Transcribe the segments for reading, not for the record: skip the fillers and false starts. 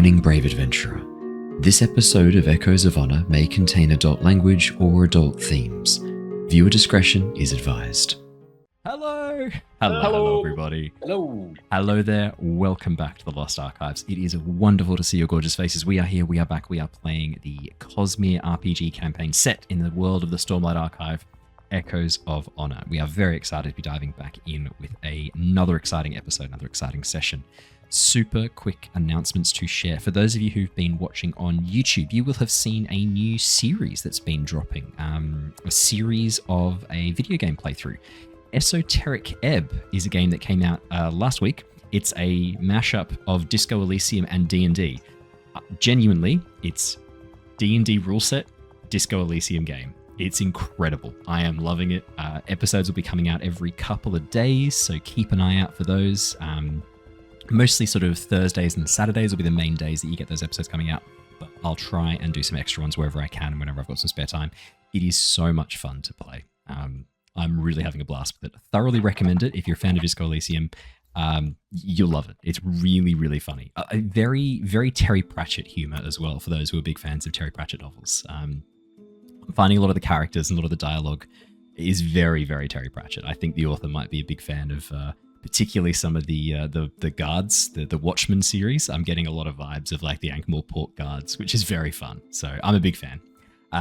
Warning, brave adventurer. This episode of Echoes of Honor may contain adult language or adult themes. Viewer discretion is advised. Hello, everybody. Hello there. Welcome back to the Lost Archives. It is wonderful to see your gorgeous faces. We are here. We are back. We are playing the Cosmere RPG campaign set in the world of the Stormlight Archive, Echoes of Honor. We are very excited to be diving back in with another exciting episode, another exciting session. Super quick announcements to share. For those of you who've been watching on YouTube, you will have seen a new series that's been dropping, a series of a video game playthrough. Esoteric Ebb is a game that came out last week. It's a mashup of Disco Elysium and D&D. Genuinely, it's D&D rule set, Disco Elysium game. It's incredible. I am loving it. Episodes will be coming out every couple of days, so keep an eye out for those. Mostly sort of Thursdays and Saturdays will be the main days that you get those episodes coming out, but I'll try and do some extra ones wherever I can and whenever I've got some spare time. It is so much fun to play. I'm really having a blast with it. Thoroughly recommend it. If you're a fan of Disco Elysium, you'll love it. It's really, really funny. A very, very Terry Pratchett humor as well, for those who are big fans of Terry Pratchett novels. I'm finding a lot of the characters and a lot of the dialogue is very, very Terry Pratchett. I think the author might be a big fan of particularly some of the guards, the Watchmen series. I'm getting a lot of vibes of like the Ankh-Morpork guards, which is very fun. So I'm a big fan.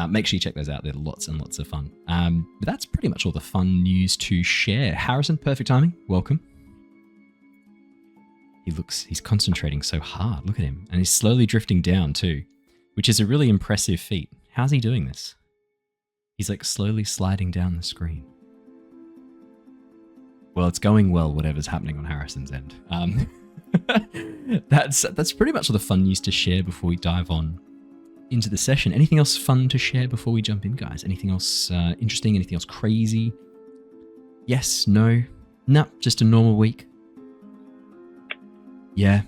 Make sure you check those out. They're lots and lots of fun. But that's pretty much all the fun news to share. Harrison, perfect timing. Welcome. He's concentrating so hard. Look at him. And he's slowly drifting down too, which is a really impressive feat. How's he doing this? He's like slowly sliding down the screen. Well, it's going well, whatever's happening on Harrison's end. That's pretty much all the fun news to share before we dive on into the session. Anything else fun to share before we jump in, guys? Anything else interesting? Anything else crazy? Yes? No? No, just a normal week. Yeah.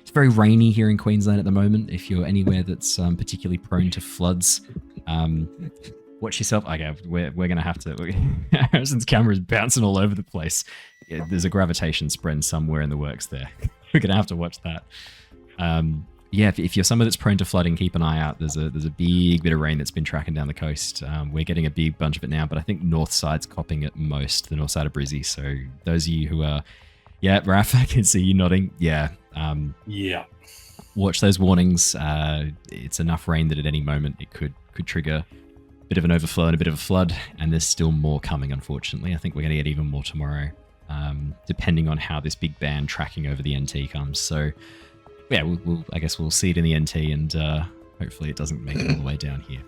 It's very rainy here in Queensland at the moment. If you're anywhere that's particularly prone to floods, watch yourself. Okay, we're going to have to... Harrison's camera is bouncing all over the place. Yeah, there's a gravitation spread somewhere in the works there. We're going to have to watch that. Yeah, if you're someone that's prone to flooding, keep an eye out. There's a big bit of rain that's been tracking down the coast. We're getting a big bunch of it now, but I think north side's copping it most, the north side of Brizzy. So those of you who are... Yeah, Raph, I can see you nodding. Yeah. Yeah. Watch those warnings. It's enough rain that at any moment it could trigger a bit of an overflow and a bit of a flood, and there's still more coming, unfortunately. I think we're going to get even more tomorrow, depending on how this big band tracking over the NT comes. So... yeah, I guess we'll see it in the NT, and hopefully it doesn't make it all the way down here.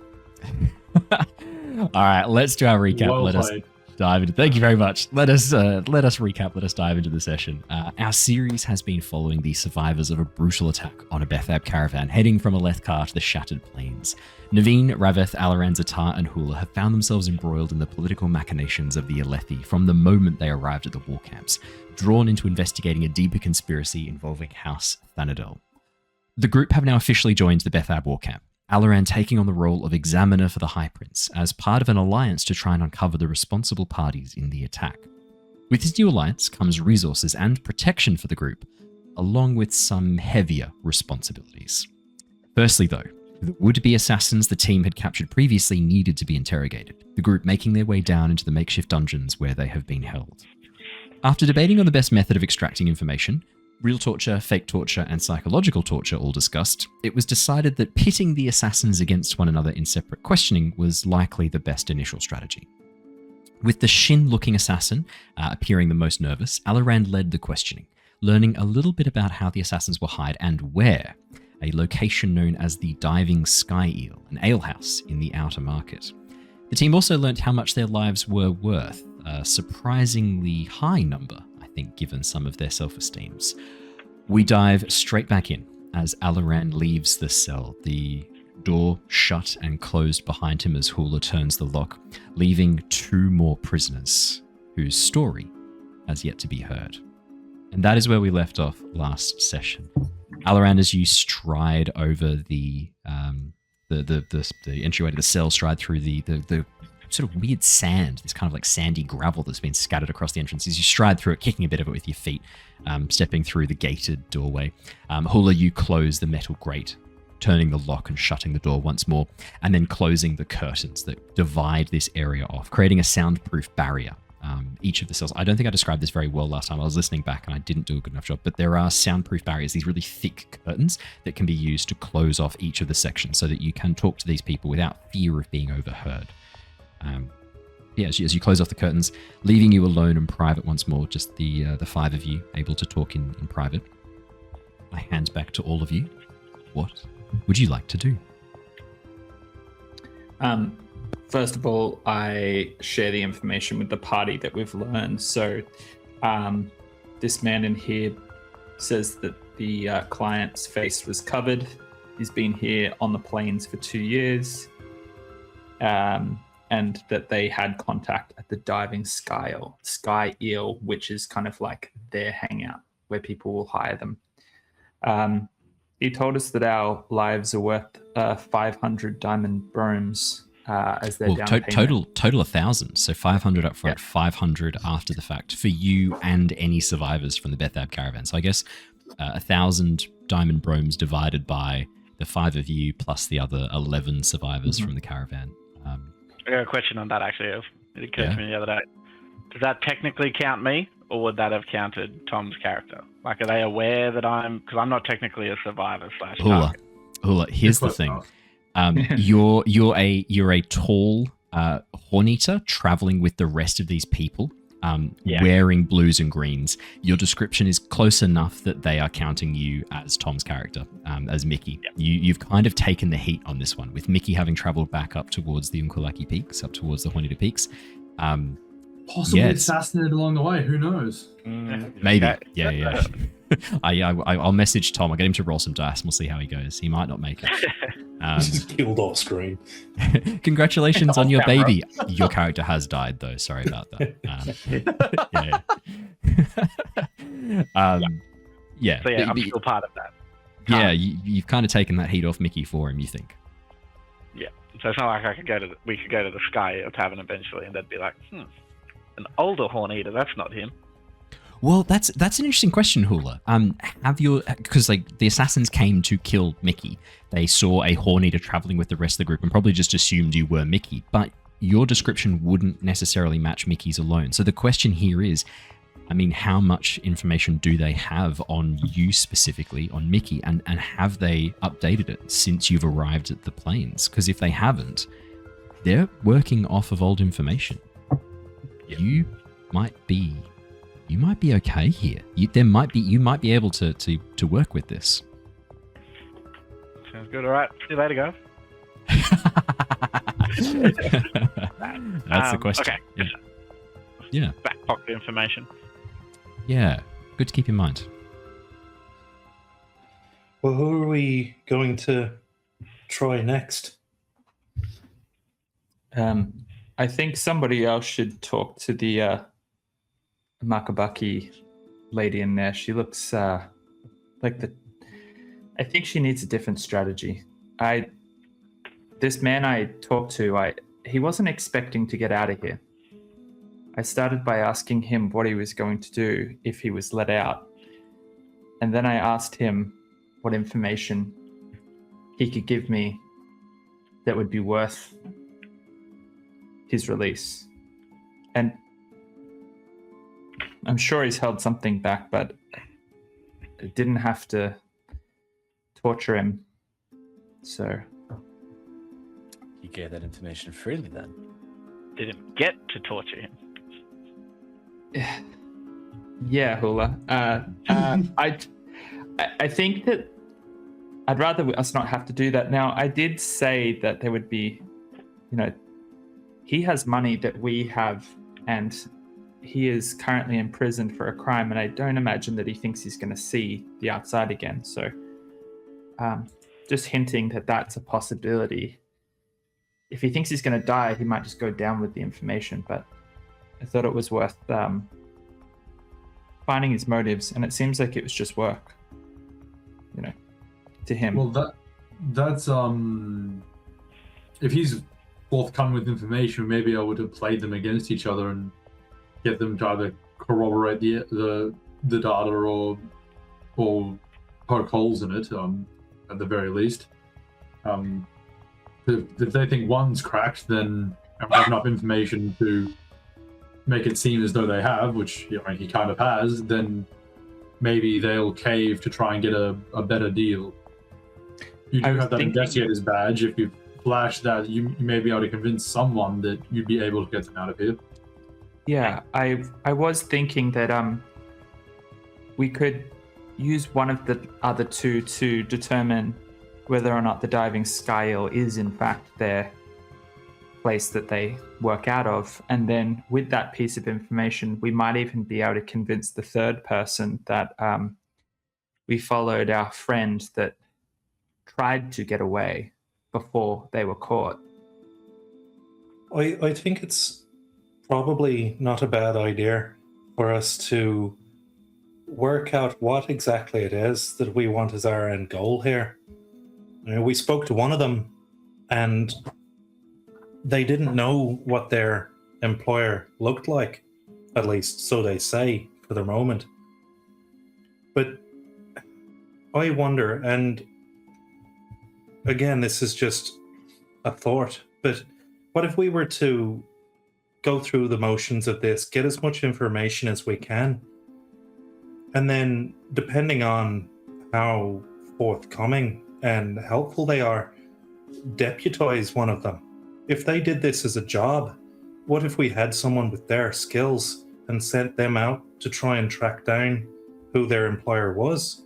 All right, let's do our recap. Well let played. Us dive into. Thank you very much. Let us recap. Let us dive into the session. Our series has been following the survivors of a brutal attack on a Bethab caravan heading from Alethkar to the Shattered Plains. Neivien, Rav-eth, Alaran, Ztar, and Hula have found themselves embroiled in the political machinations of the Aelthi from the moment they arrived at the war camps, drawn into investigating a deeper conspiracy involving House Thanadel. The group have now officially joined the Bethab war camp, Alaran taking on the role of examiner for the High Prince as part of an alliance to try and uncover the responsible parties in the attack. With this new alliance comes resources and protection for the group, along with some heavier responsibilities. Firstly, though, the would-be assassins the team had captured previously needed to be interrogated, the group making their way down into the makeshift dungeons where they have been held. After debating on the best method of extracting information, real torture, fake torture, and psychological torture all discussed, it was decided that pitting the assassins against one another in separate questioning was likely the best initial strategy. With the Shin-looking assassin appearing the most nervous, Alaran led the questioning, learning a little bit about how the assassins will hide and where, a location known as the Diving Sky Eel, an alehouse in the outer market. The team also learnt how much their lives were worth, a surprisingly high number, I think, given some of their self-esteems. We dive straight back in as Alaran leaves the cell, the door shut and closed behind him as Hula turns the lock, leaving two more prisoners whose story has yet to be heard. And that is where we left off last session. Alaran, as you stride over the entryway to the cell, stride through the sort of weird sand, this kind of like sandy gravel that's been scattered across the entrance. As you stride through it, kicking a bit of it with your feet, stepping through the gated doorway. Hula, you close the metal grate, turning the lock and shutting the door once more, and then closing the curtains that divide this area off, creating a soundproof barrier. Each of the cells, I don't think I described this very well last time. I was listening back and I didn't do a good enough job, but there are soundproof barriers, these really thick curtains that can be used to close off each of the sections so that you can talk to these people without fear of being overheard. As you close off the curtains, leaving you alone and private once more, just the five of you able to talk in private. I hand back to all of you. What would you like to do? First of all, I share the information with the party that we've learned. So this man in here says that the client's face was covered. He's been here on the plains for 2 years. And that they had contact at the diving sky eel, which is kind of like their hangout where people will hire them. He told us that our lives are worth 500 diamond bromes as their down payment. Total 1,000. So 500 up front, 500 after the fact for you and any survivors from the Bethab caravan. So I guess 1,000 diamond bromes divided by the 5 of you plus the other 11 survivors from the caravan. I got a question on that, actually. It occurred to me the other day. Does that technically count me, or would that have counted Tom's character? Like, are they aware that because I'm not technically a survivor / target. Hula, here's the thing. You're a tall horn-eater traveling with the rest of these people, wearing blues and greens. Your description is close enough that they are counting you as Tom's character, as Mickey. Yep. You've kind of taken the heat on this one, with Mickey having traveled back up towards the Unkalaki peaks, up towards the Hornita peaks. Possibly assassinated along the way. Who knows? Maybe. Yeah. I'll message Tom. I'll get him to roll some dice and we'll see how he goes. He might not make it. He's killed off screen. Congratulations on your baby. Your character has died, though. Sorry about that. So I'm still part of that. You've kind of taken that heat off Mickey for him, you think? Yeah. So it's not like we could go to the Sky Tavern eventually, and they'd be like, an older horn eater. That's not him. Well, that's an interesting question, Hula. Because like the assassins came to kill Mickey, they saw a horn eater traveling with the rest of the group and probably just assumed you were Mickey. But your description wouldn't necessarily match Mickey's alone. So the question here is, how much information do they have on you specifically, on Mickey, and have they updated it since you've arrived at the plains? Because if they haven't, they're working off of old information. Yep. You might be okay here. You might be able to work with this. Sounds good. All right. See you later, guys. That's the question. Okay. Yeah. Back pocket information. Yeah. Good to keep in mind. Well, who are we going to try next? I think somebody else should talk to the Makabaki lady in there. She looks I think she needs a different strategy. This man I talked to, he wasn't expecting to get out of here. I started by asking him what he was going to do if he was let out. And then I asked him what information he could give me that would be worth his release. And I'm sure he's held something back, but it didn't have to torture him. So you gave that information freely then? Didn't get to torture him. Yeah, Hula. I think that I'd rather us not have to do that. Now, I did say that there would be, he has money that we have, and he is currently imprisoned for a crime, and I don't imagine that he thinks he's going to see the outside again. So just hinting that that's a possibility. If he thinks he's going to die, he might just go down with the information, but I thought it was worth finding his motives, and it seems like it was just work, to him. Well, that's if he's forthcoming with information, maybe I would have played them against each other and get them to either corroborate the data or poke holes in it, at the very least. If they think one's cracked, then I have enough information to make it seem as though they have, which he kind of has, then maybe they'll cave to try and get a better deal. You do have that investigator's badge. If you flash that, you may be able to convince someone that you'd be able to get them out of here. Yeah, I was thinking that we could use one of the other two to determine whether or not the diving scale is in fact their place that they work out of, and then with that piece of information we might even be able to convince the third person that we followed our friend that tried to get away before they were caught. I think it's probably not a bad idea for us to work out what exactly it is that we want as our end goal here. We spoke to one of them and they didn't know what their employer looked like, at least so they say for the moment. But I wonder, and again, this is just a thought, but what if we were to go through the motions of this, get as much information as we can, and then depending on how forthcoming and helpful they are, deputize one of them. If they did this as a job, what if we had someone with their skills and sent them out to try and track down who their employer was?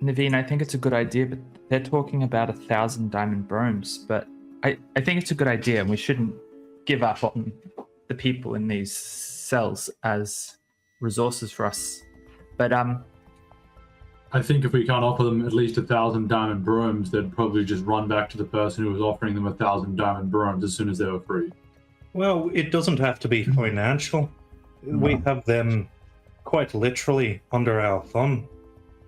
Neivien, I think it's a good idea, but they're talking about 1,000 diamond bromes. But I think it's a good idea, and we shouldn't give up on the people in these cells as resources for us. But I think if we can't offer them at least 1,000 diamond bromes, they'd probably just run back to the person who was offering them 1,000 diamond bromes as soon as they were free. Well, it doesn't have to be financial. No. We have them quite literally under our thumb.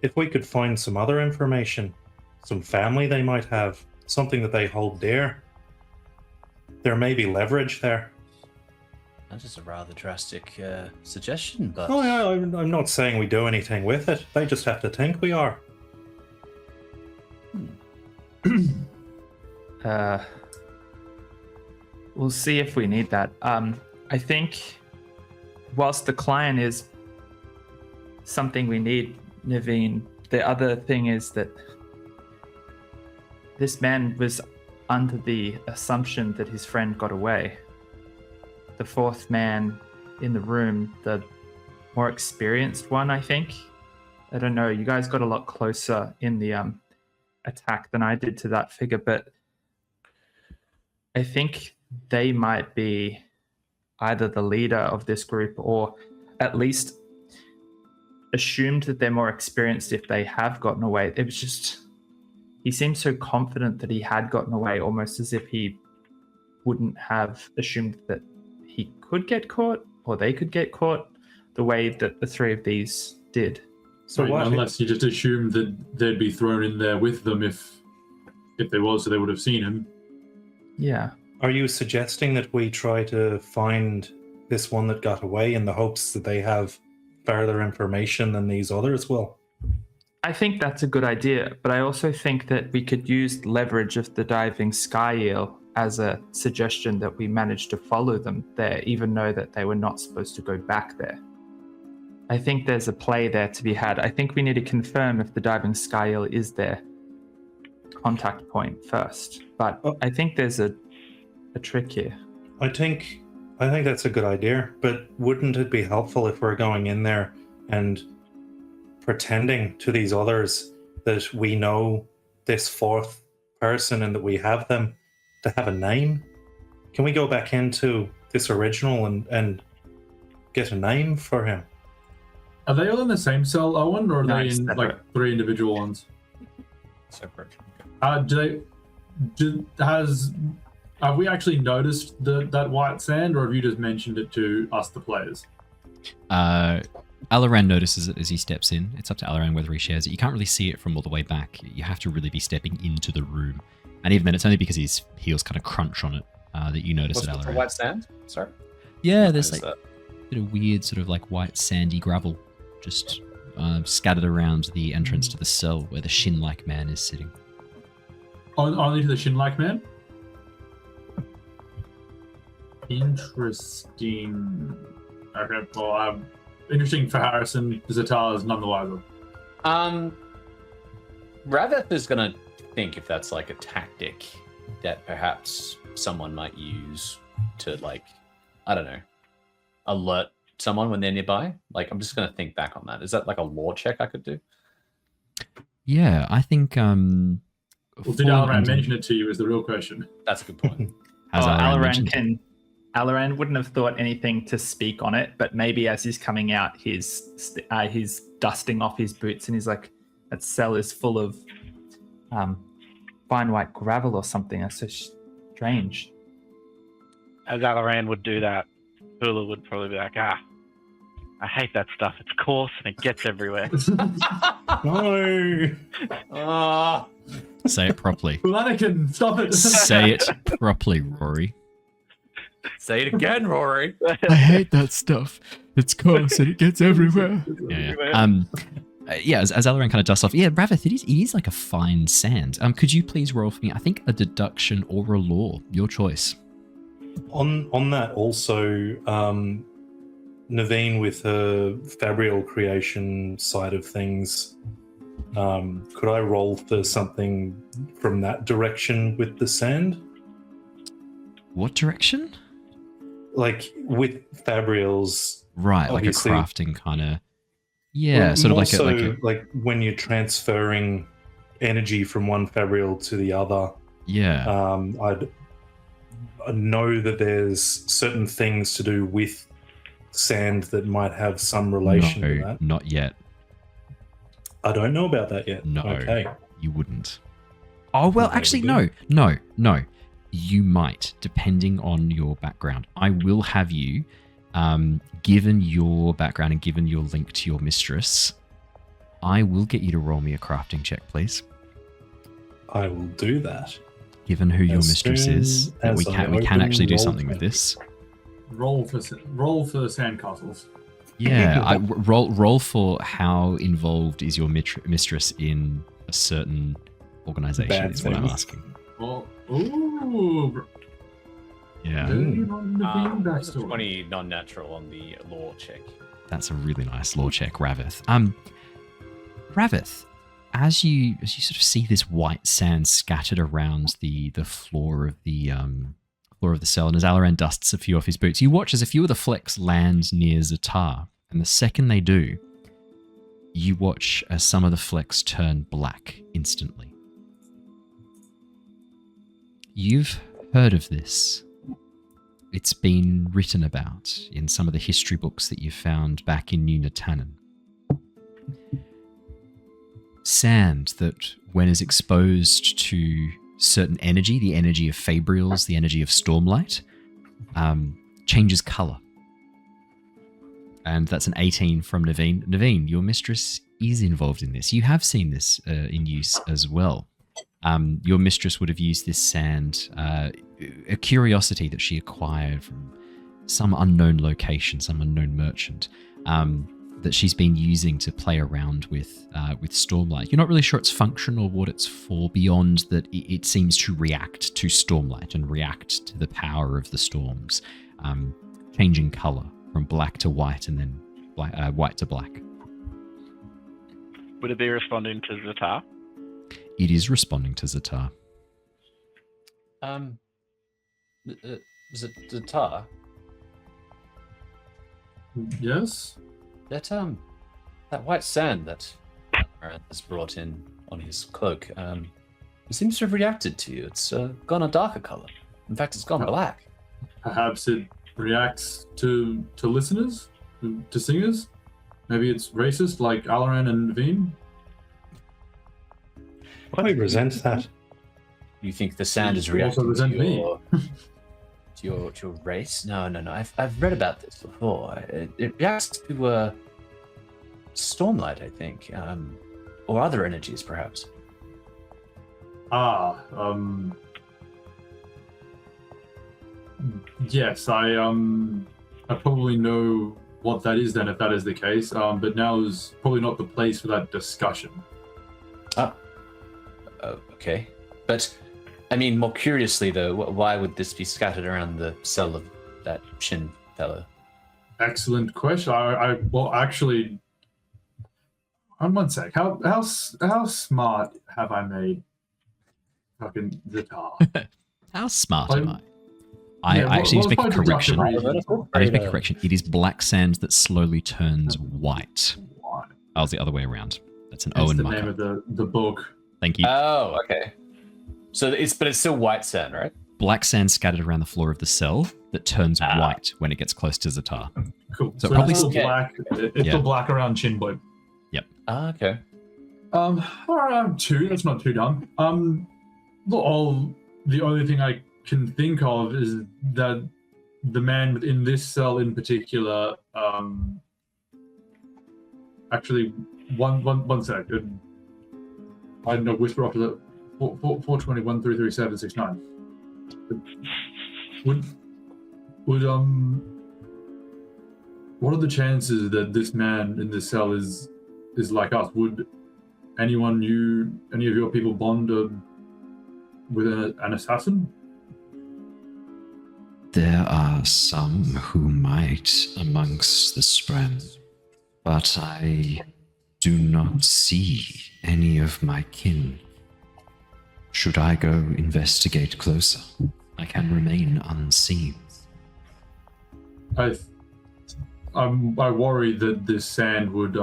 If we could find some other information, some family they might have, something that they hold dear, there may be leverage there. That is a rather drastic suggestion, but... Oh yeah, I'm not saying we do anything with it. They just have to think we are. We'll see if we need that. I think whilst the client is something we need, Neivien, the other thing is that this man was under the assumption that his friend got away. The fourth man in the room, the more experienced one, I think. I don't know, you guys got a lot closer in the attack than I did to that figure, but I think they might be either the leader of this group or at least assumed that they're more experienced if they have gotten away. It was just, he seemed so confident that he had gotten away, almost as if he wouldn't have assumed that he could get caught or they could get caught the way that the three of these did. So unless you just assumed that they'd be thrown in there with them if they was, so they would have seen him. Yeah. Are you suggesting that we try to find this one that got away in the hopes that they have further information than these others will? I think that's a good idea, but I also think that we could use leverage of the diving sky eel as a suggestion that we managed to follow them there, even though that they were not supposed to go back there. I think there's a play there to be had. I think we need to confirm if the diving sky eel is their contact point first, but I think there's a trick here. I think that's a good idea, but wouldn't it be helpful if we're going in there and pretending to these others that we know this fourth person and that we have them to have a name? Can we go back into this original and get a name for him? Are they all in the same cell, Owen, or are No, they in separate. like three individual ones? Separate. Have we actually noticed that white sand, or have you just mentioned it to us, the players? Alaran notices it as he steps in. It's up to Alaran whether he shares it. You can't really see it from all the way back. You have to really be stepping into the room And even then, it's only because his heels kind of crunch on it that you notice What's it, the Alaran. white sand? Sorry. Yeah, there's What is like a bit of weird sort of like white sandy gravel just scattered around the entrance to the cell where the shin-like man is sitting. Only to the shin-like man? Interesting. Okay, well, interesting for Harrison. Ztar is none the wiser. Rav-eth is gonna think if that's like a tactic that perhaps someone might use to, like, I don't know, alert someone when they're nearby. Like, I'm just gonna think back on that. Is that like a lore check I could do? Yeah, I think. Well, did falling Alaran under- mention it to you? Is the real question. That's a good point. Has Alaran mentioned it? Alaran wouldn't have thought anything to speak on it, but maybe as he's coming out, he's dusting off his boots, and he's like, "That cell is full of fine white gravel or something. That's so strange." As Alaran would do that, Hula would probably be like, I hate that stuff. It's coarse and it gets everywhere. No. Say it properly. Flanagan, stop it! Say it properly, Rory. Say it again, Rory. I hate that stuff. It's coarse and it gets everywhere. Yeah. As Alaran kind of dusts off, Rav-eth, it is like a fine sand. Could you please roll for me? I think a deduction or a lore, your choice. On that also, Neivien with her fabrial creation side of things, could I roll for something from that direction with the sand? What direction? Like with fabrials, Right, obviously. like a crafting kind of. Yeah, Well, sort of more like a like when you're transferring energy from one fabrial to the other. yeah. I know that there's certain things to do with sand that might have some relation to No, that. not yet. I don't know about that yet. No, Okay. you wouldn't. Oh well, Okay, actually, we no. You might, depending on your background. I will have you, given your background and given your link to your mistress, I will get you to roll me a crafting check, please. I will do that. Given who your As mistress soon is, that as we I can open actually do roll something with 20. this. Roll for sandcastles. Yeah, roll for how involved is your mistress in a certain organization Bad is what I'm things. asking. Well, ooh. Yeah, Very on the It was a backstory. 20 non-natural on the lore check. that's a really nice lore check, Rav-eth. Rav-eth, as you sort of see this white sand scattered around the floor of the cell, and as Alaran dusts a few off his boots, you watch as a few of the flecks land near Ztar, and the second they do, you watch as some of the flecks turn black instantly. You've heard of this. It's been written about in some of the history books that you found back in New Natan. Sand that, when is exposed to certain energy, the energy of fabrials, the energy of stormlight, changes color. And that's an 18 from Neivien. Neivien, your mistress is involved in this. You have seen this in use as well. Your mistress would have used this sand, a curiosity that she acquired from some unknown location, some unknown merchant, that she's been using to play around with Stormlight. You're not really sure its function or what it's for, beyond that it seems to react to Stormlight and react to the power of the storms, changing color from black to white and then white to black. Would it be responding to Ztar? It is responding to Ztar. Ztar, Yes? that white sand that Alaran has brought in on his cloak, it seems to have reacted to you. It's gone a darker color. In fact, it's gone black. Perhaps it reacts to listeners, to singers. Maybe it's racist, like Alaran and Neivien. I resent that. You think the sand is You also reacting to resent me. your race? No. I've read about this before. It reacts to Stormlight, I think, or other energies, perhaps. Yes, I probably know what that is then, if that is the case. But now is probably not the place for that discussion. Okay. But, I mean, more curiously though, why would this be scattered around the cell of that Shin fellow? Excellent question. Well, actually, one sec. How smart have I made fucking Ztar? How smart I- am I? I Yeah, actually need to make what a correction. deductive reasoning? I need to make a correction. It is black sand that slowly turns white. That was the other way around. That's an That's Owen the marker. name of the book. Thank you. Oh, okay. So it's still white sand, right? Black sand scattered around the floor of the cell that turns white when it gets close to Ztar. Cool. So So, probably- it's the Okay. black. It's Yeah. the black around Chinboy. Okay. Around 2. That's not too dumb. The only thing I can think of is that the man within this cell in particular. Actually, one sec. I don't know. Whisper after the 421 337 69. Would what are the chances that this man in this cell is like us? Would any of your people bond with an assassin? There are some who might amongst the Spren, but I do not see any of my kin. Should I go investigate closer, I can remain unseen. I worry that this sand would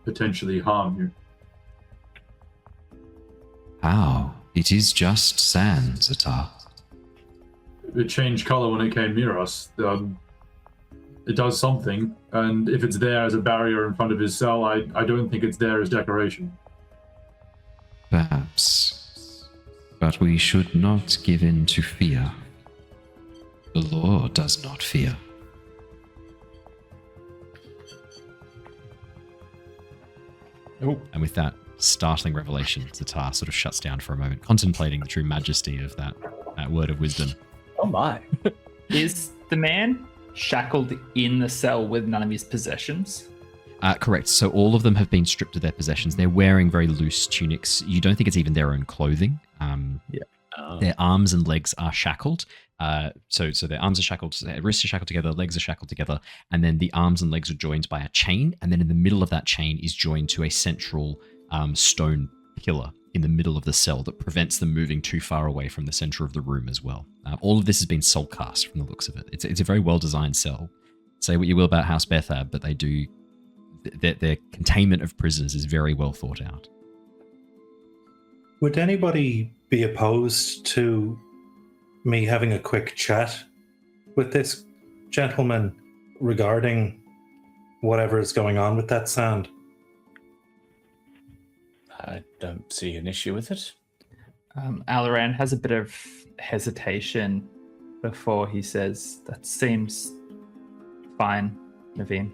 potentially harm you. How? It is just sand, Ztar. It changed color when it came near us. It does something, and if it's there as a barrier in front of his cell, I don't think it's there as decoration. Perhaps. But we should not give in to fear. The law does not fear. And with that startling revelation, Ztar sort of shuts down for a moment, contemplating the true majesty of that word of wisdom. Oh my. Is the man shackled in the cell with none of his possessions? Correct. So all of them have been stripped of their possessions. They're wearing very loose tunics. You don't think it's even their own clothing. Their arms and legs are shackled. So their arms are shackled, their wrists are shackled together, legs are shackled together, and then the arms and legs are joined by a chain. And then in the middle of that chain is joined to a central stone pillar in the middle of the cell that prevents them moving too far away from the center of the room as well. All of this has been soul cast from the looks of it. It's a very well designed cell. Say what you will about House Bethab, but they do their containment of prisoners is very well thought out. Would anybody be opposed to me having a quick chat with this gentleman regarding whatever is going on with that sand? I don't see an issue with it. Alaran has a bit of hesitation before he says, "That seems fine, Neivien."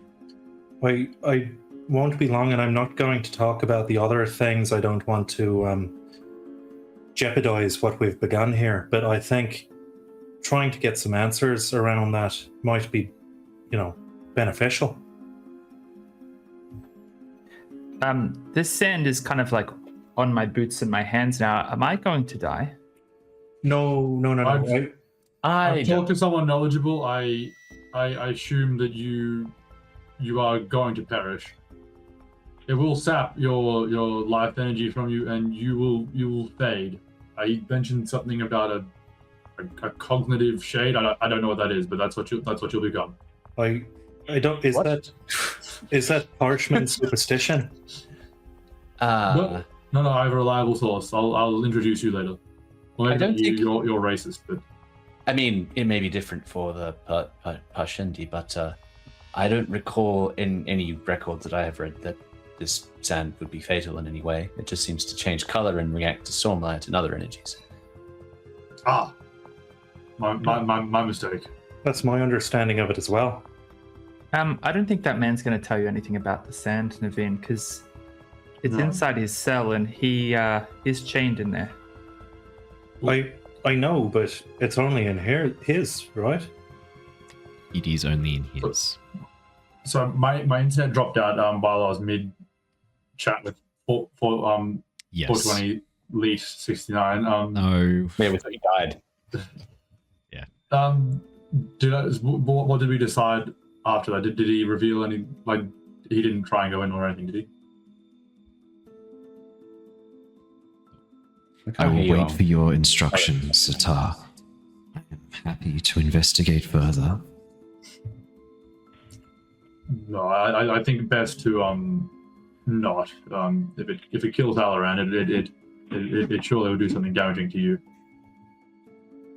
I won't be long, and I'm not going to talk about the other things. I don't want to jeopardize what we've begun here, but I think trying to get some answers around that might be, beneficial. This sand is kind of like on my boots and my hands now. Am I going to die? No. I've talked to someone knowledgeable. I assume that you are going to perish. It will sap your life energy from you, and you will fade. I mentioned something about a cognitive shade. I don't know what that is, but that's what you'll become. I don't. Is that parchment superstition? No, I have a reliable source. I'll introduce you later. Well, I don't think you're racist, but I mean, it may be different for the Parshendi, but I don't recall in any records that I have read that this sand would be fatal in any way. It just seems to change color and react to stormlight and other energies. my mistake. That's my understanding of it as well. I don't think that man's going to tell you anything about the sand, Neivien, because it's inside his cell and he is chained in there. I know, but it's only in here his, right? It is only in his. So my internet dropped out while I was mid chat with Yes. 420 Leash 69. No. Yeah, we thought you died. What did we decide after that? Did he reveal any, like, he didn't try and go in or anything, did he? I will wait for your instructions, Ztar. I am happy to investigate further. No, I think best to not. If it kills Alaran, it surely will do something damaging to you.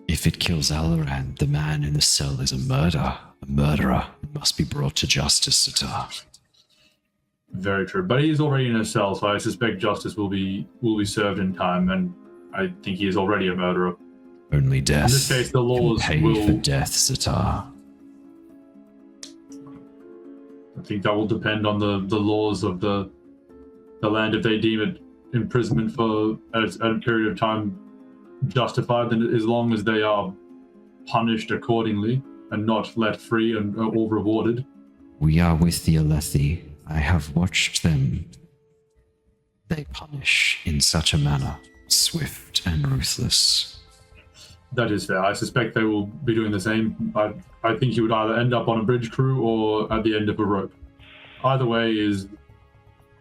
If it kills Alaran, the man in the cell is a murderer. It must be brought to justice, Ztar. Very true, but he is already in a cell, so I suspect justice will be served in time, and I think he is already a murderer. Only death. In this case, the laws can pay will. for death, Ztar. I think that will depend on the laws of the land. If they deem it imprisonment for a period of time justified, then as long as they are punished accordingly and not let free and or rewarded. We are with the Aelthi. I have watched them. They punish in such a manner, swift and ruthless. That is fair. I suspect they will be doing the same. I think you would either end up on a bridge crew or at the end of a rope. Either way is,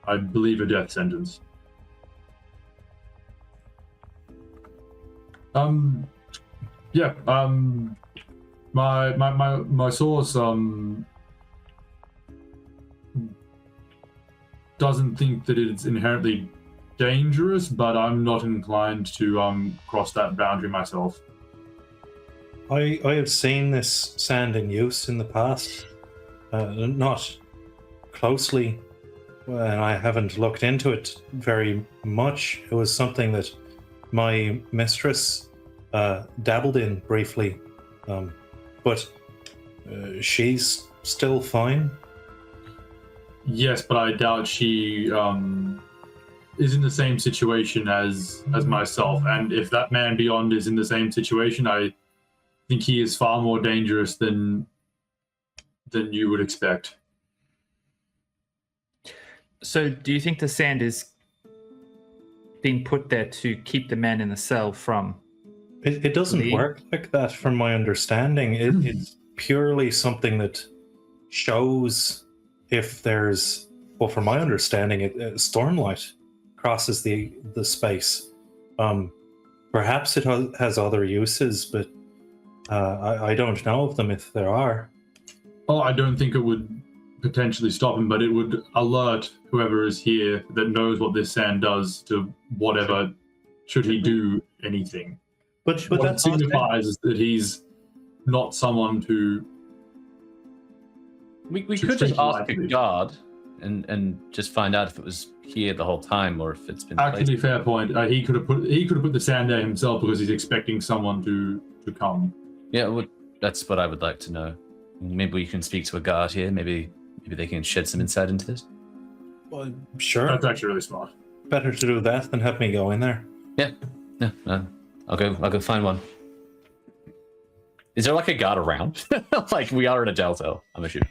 I believe, a death sentence. Yeah. My source doesn't think that it's inherently dangerous, but I'm not inclined to cross that boundary myself. I have seen this sand in use in the past, not closely, and I haven't looked into it very much. It was something that my mistress dabbled in briefly, but she's still fine. Yes, but I doubt she is in the same situation as myself, and if that man beyond is in the same situation, I think he is far more dangerous than you would expect. So do you think the sand is being put there to keep the man in the cell from... It doesn't work like that, from my understanding. It's purely something that shows if there's... Well, from my understanding, Stormlight crosses the space. Perhaps it has other uses, but I don't know of them if there are. Oh, I don't think it would potentially stop him, but it would alert whoever is here that knows what this sand does to whatever, should he do anything. But what that it signifies is that he's not someone to... We could just ask a guard and just find out if it was here the whole time or if it's been Actually, placed. fair point. He could have put the sand there himself because he's expecting someone to come. Yeah, well, that's what I would like to know. Maybe we can speak to a guard here. Maybe they can shed some insight into this. Well, sure. That's actually really smart. Better to do that than have me go in there. Yeah. I'll go find one. Is there like a guard around? Like we are in a jail cell, I'm assuming.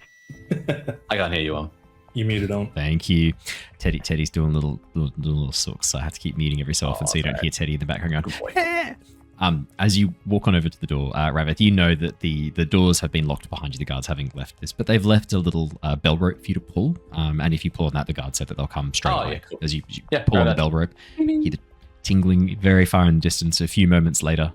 I can't hear you on. You muted on. Thank you. Teddy's doing little sooks, so I have to keep muting every so often so you don't hear Teddy in the background going, as you walk on over to the door, Rav-eth, you know that the doors have been locked behind you, the guards having left this, but they've left a little bell rope for you to pull, and if you pull on that, the guards said that they'll come straight away. Yeah, cool. As you pull on the bell rope, hear the tingling very far in the distance. A few moments later,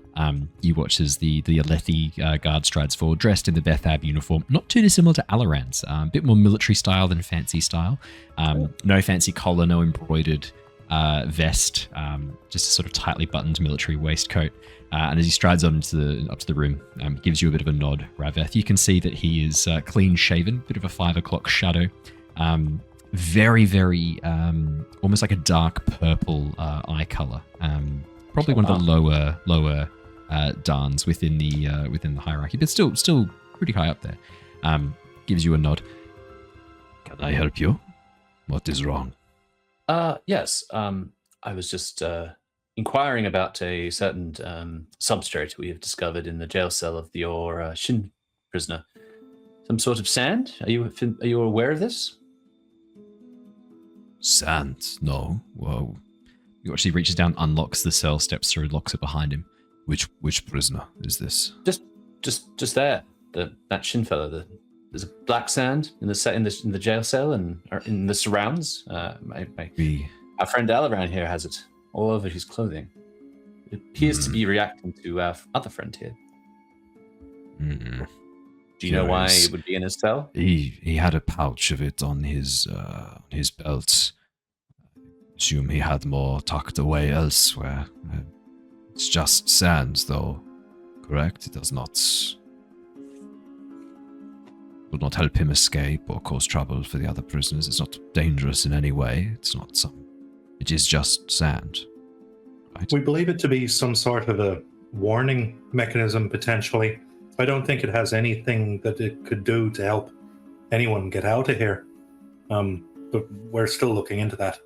you watch as the Aelthi guard strides forward, dressed in the Bethab uniform, not too dissimilar to Alaran's, a bit more military style than fancy style. No fancy collar, no embroidered vest, just a sort of tightly buttoned military waistcoat. And as he strides up to the room, gives you a bit of a nod, Rav-eth. You can see that he is clean shaven, bit of a 5 o'clock shadow. Very, very, almost like a dark purple eye color. Probably one of the lower dans within the hierarchy, but still pretty high up there. Gives you a nod. Can I help you? What is wrong? Yes. I was just inquiring about a certain substrate we have discovered in the jail cell of your Shin prisoner. Some sort of sand? Are you aware of this? Sand? No. Whoa. He actually reaches down, unlocks the cell, steps through, locks it behind him. Which prisoner is this? Just there. That Shin fellow. There's a black sand in the jail cell and in the surrounds. Our friend Alaran here has it all over his clothing. It appears to be reacting to our other friend here. Do you know why it would be in his cell? He had a pouch of it on his belt. I assume he had more tucked away elsewhere. It's just sand, though. Correct? It will not help him escape or cause trouble for the other prisoners. It's not dangerous in any way. It is just sand. Right? We believe it to be some sort of a warning mechanism, potentially. I don't think it has anything that it could do to help anyone get out of here. But we're still looking into that.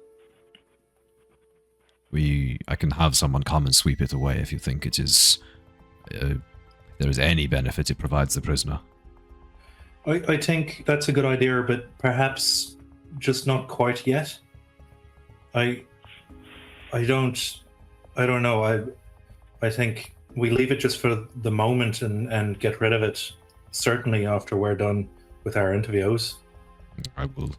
I can have someone come and sweep it away if you think it is... if there is any benefit it provides the prisoner. I think that's a good idea, but perhaps just not quite yet. I don't know. I think we leave it just for the moment and get rid of it, certainly after we're done with our interviews. I will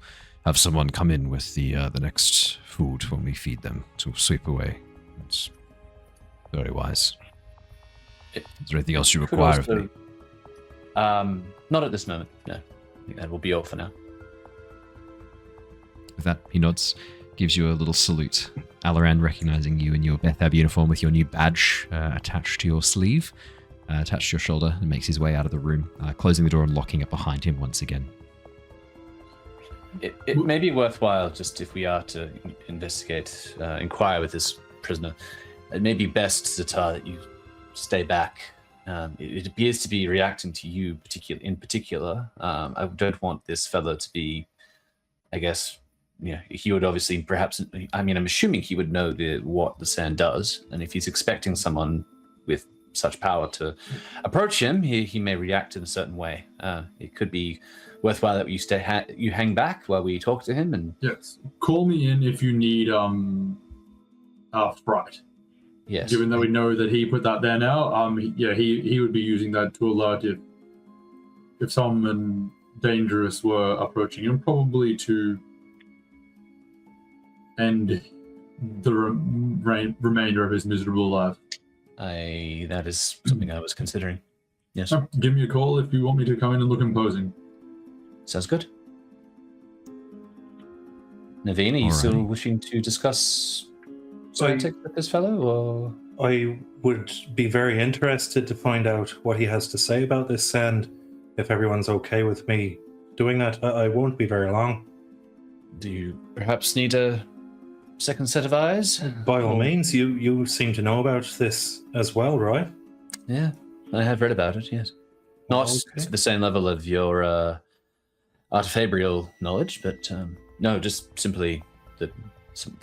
have someone come in with the next food when we feed them to sweep away. It's very wise. Is there anything else you require of me? Not at this moment, no. I think that will be all for now. With that, he nods, gives you a little salute. Alaran, recognizing you in your Bethab uniform with your new badge attached to your sleeve, attached to your shoulder, and makes his way out of the room, closing the door and locking it behind him once again. It may be worthwhile, just if we are to investigate, inquire with this prisoner, it may be best, Ztar, that you stay back. It appears to be reacting to you in particular. I don't want this fellow to be, I guess, he would obviously perhaps, I'm assuming he would know what the sand does, and if he's expecting someone with such power to approach him, he may react in a certain way. It could be worthwhile that you hang back while we talk to him. And yes, call me in if you need Sprite. Yes. Given that we know that he put that there now, he would be using that to alert if someone dangerous were approaching him, probably to end the remainder of his miserable life. That is something I was considering. Yes. Give me a call if you want me to come in and look imposing. Sounds good. Neivien, are you still wishing to discuss semantics with this fellow, or? I would be very interested to find out what he has to say about this, and if everyone's okay with me doing that. I won't be very long. Do you perhaps need a second set of eyes? By all means, you seem to know about this as well, right? Yeah, I have read about it, yes. Not to the same level of your artifabrial knowledge, but no, just simply the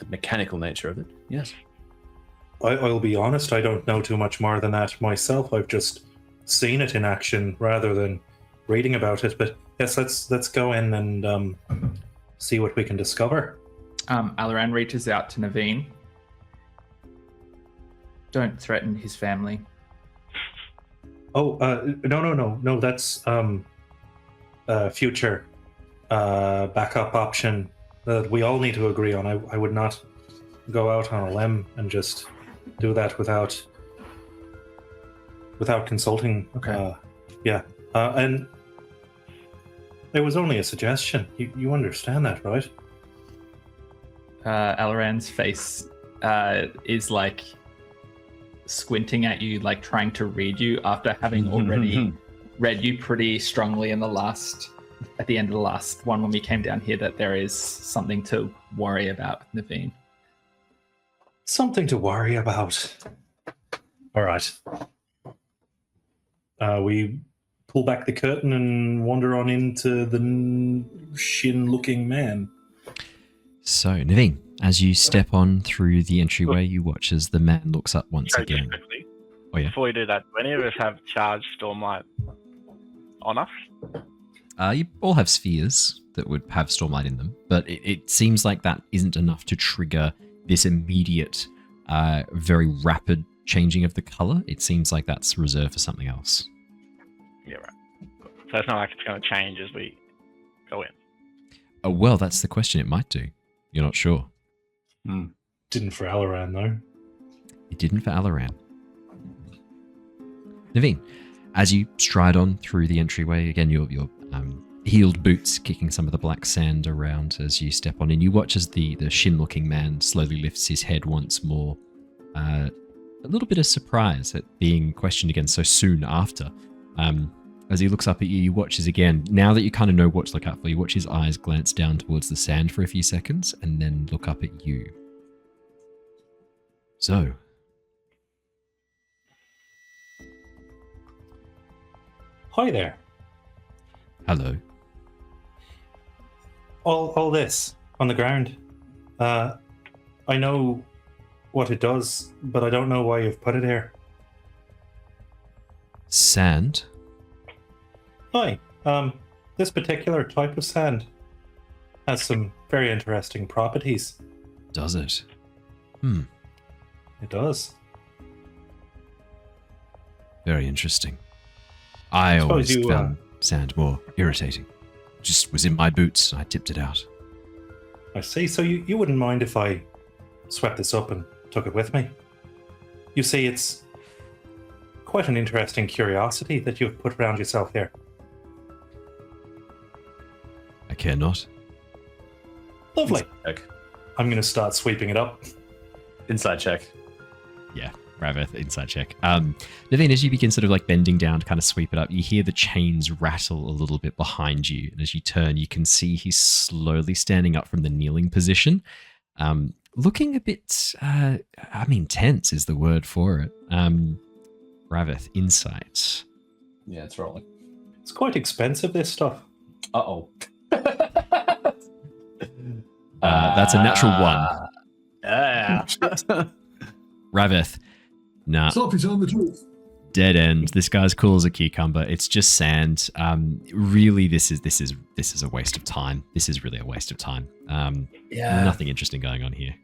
mechanical nature of it, yes. I'll be honest, I don't know too much more than that myself. I've just seen it in action rather than reading about it. But yes, let's go in and see what we can discover. Alaran reaches out to Neivien. Don't threaten his family. Oh, no. That's future backup option that we all need to agree on. I would not go out on a limb and just do that without consulting. Okay. And it was only a suggestion. You understand that, right? Alaran's face is like squinting at you, like trying to read you after having already read you pretty strongly at the end of the last one when we came down here, that there is something to worry about with Neivien. Something to worry about. All right. We pull back the curtain and wander on into the Shin-looking man. So, Neivien, As you step on through the entryway, you watch as the man looks up once Sorry, just again. quickly, Oh, yeah. before we do that, do any of us have charged Stormlight on us? You all have spheres that would have Stormlight in them, but it seems like that isn't enough to trigger this immediate, very rapid changing of the color. It seems like that's reserved for something else. Yeah, right. So it's not like it's going to change as we go in. Oh, well, that's the question. It might do. You're not sure. Didn't for Alaran, though. It didn't for Alaran. Neivien, as you stride on through the entryway, again, your heeled boots kicking some of the black sand around as you step on in, you watch as the shin-looking man slowly lifts his head once more. A little bit of surprise at being questioned again so soon after. As he looks up at you, you watch as again, now that you kind of know what to look out for, you watch his eyes glance down towards the sand for a few seconds and then look up at you. So, Hi there. hello. All this on the ground. I know what it does, but I don't know why you've put it here. Sand? Hi. This particular type of sand has some very interesting properties. Does it? It does. Very interesting. I Suppose always you, found sand more irritating. Just was in my boots and I tipped it out. I see. So you wouldn't mind if I swept this up and took it with me? You see, it's quite an interesting curiosity that you've put around yourself here. I care not. Lovely. Check. I'm going to start sweeping it up. Inside check. Yeah, Rav-eth, inside check. Neivien, as you begin sort of like bending down to kind of sweep it up, you hear the chains rattle a little bit behind you. And as you turn, you can see he's slowly standing up from the kneeling position. Looking a bit, tense is the word for it. Rav-eth, insight. Yeah, it's rolling. It's quite expensive, this stuff. Uh-oh. That's a natural one. Yeah. Rav-eth, nah. Stop, he's telling the truth. Dead end. This guy's cool as a cucumber. It's just sand. Really, this is a waste of time. This is really a waste of time. Yeah. Nothing interesting going on here.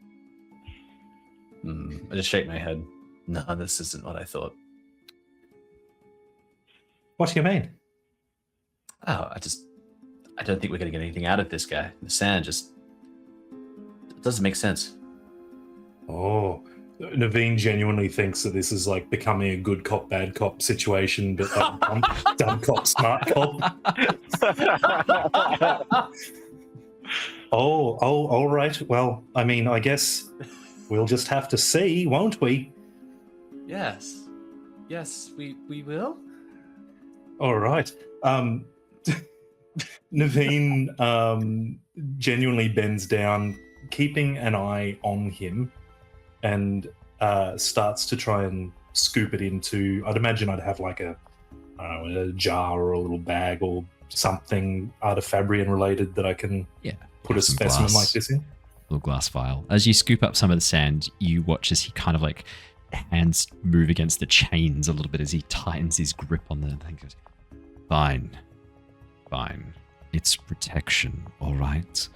I just shake my head. No, this isn't what I thought. What do you mean? Oh, I don't think we're going to get anything out of this guy. The sand just doesn't make sense. Oh, Neivien genuinely thinks that this is like becoming a good cop, bad cop situation, but like dumb cop, smart cop. Oh, all right. Well, I mean, I guess we'll just have to see, won't we? Yes, we will. All right. Neivien genuinely bends down, keeping an eye on him, and starts to try and scoop it into. I'd imagine I'd have like a jar or a little bag or something artifabrian related that I can put a some specimen glass. like this in. Little glass vial. As you scoop up some of the sand, you watch as he kind of like hands move against the chains a little bit as he tightens his grip on the thing. Fine. It's protection, all right?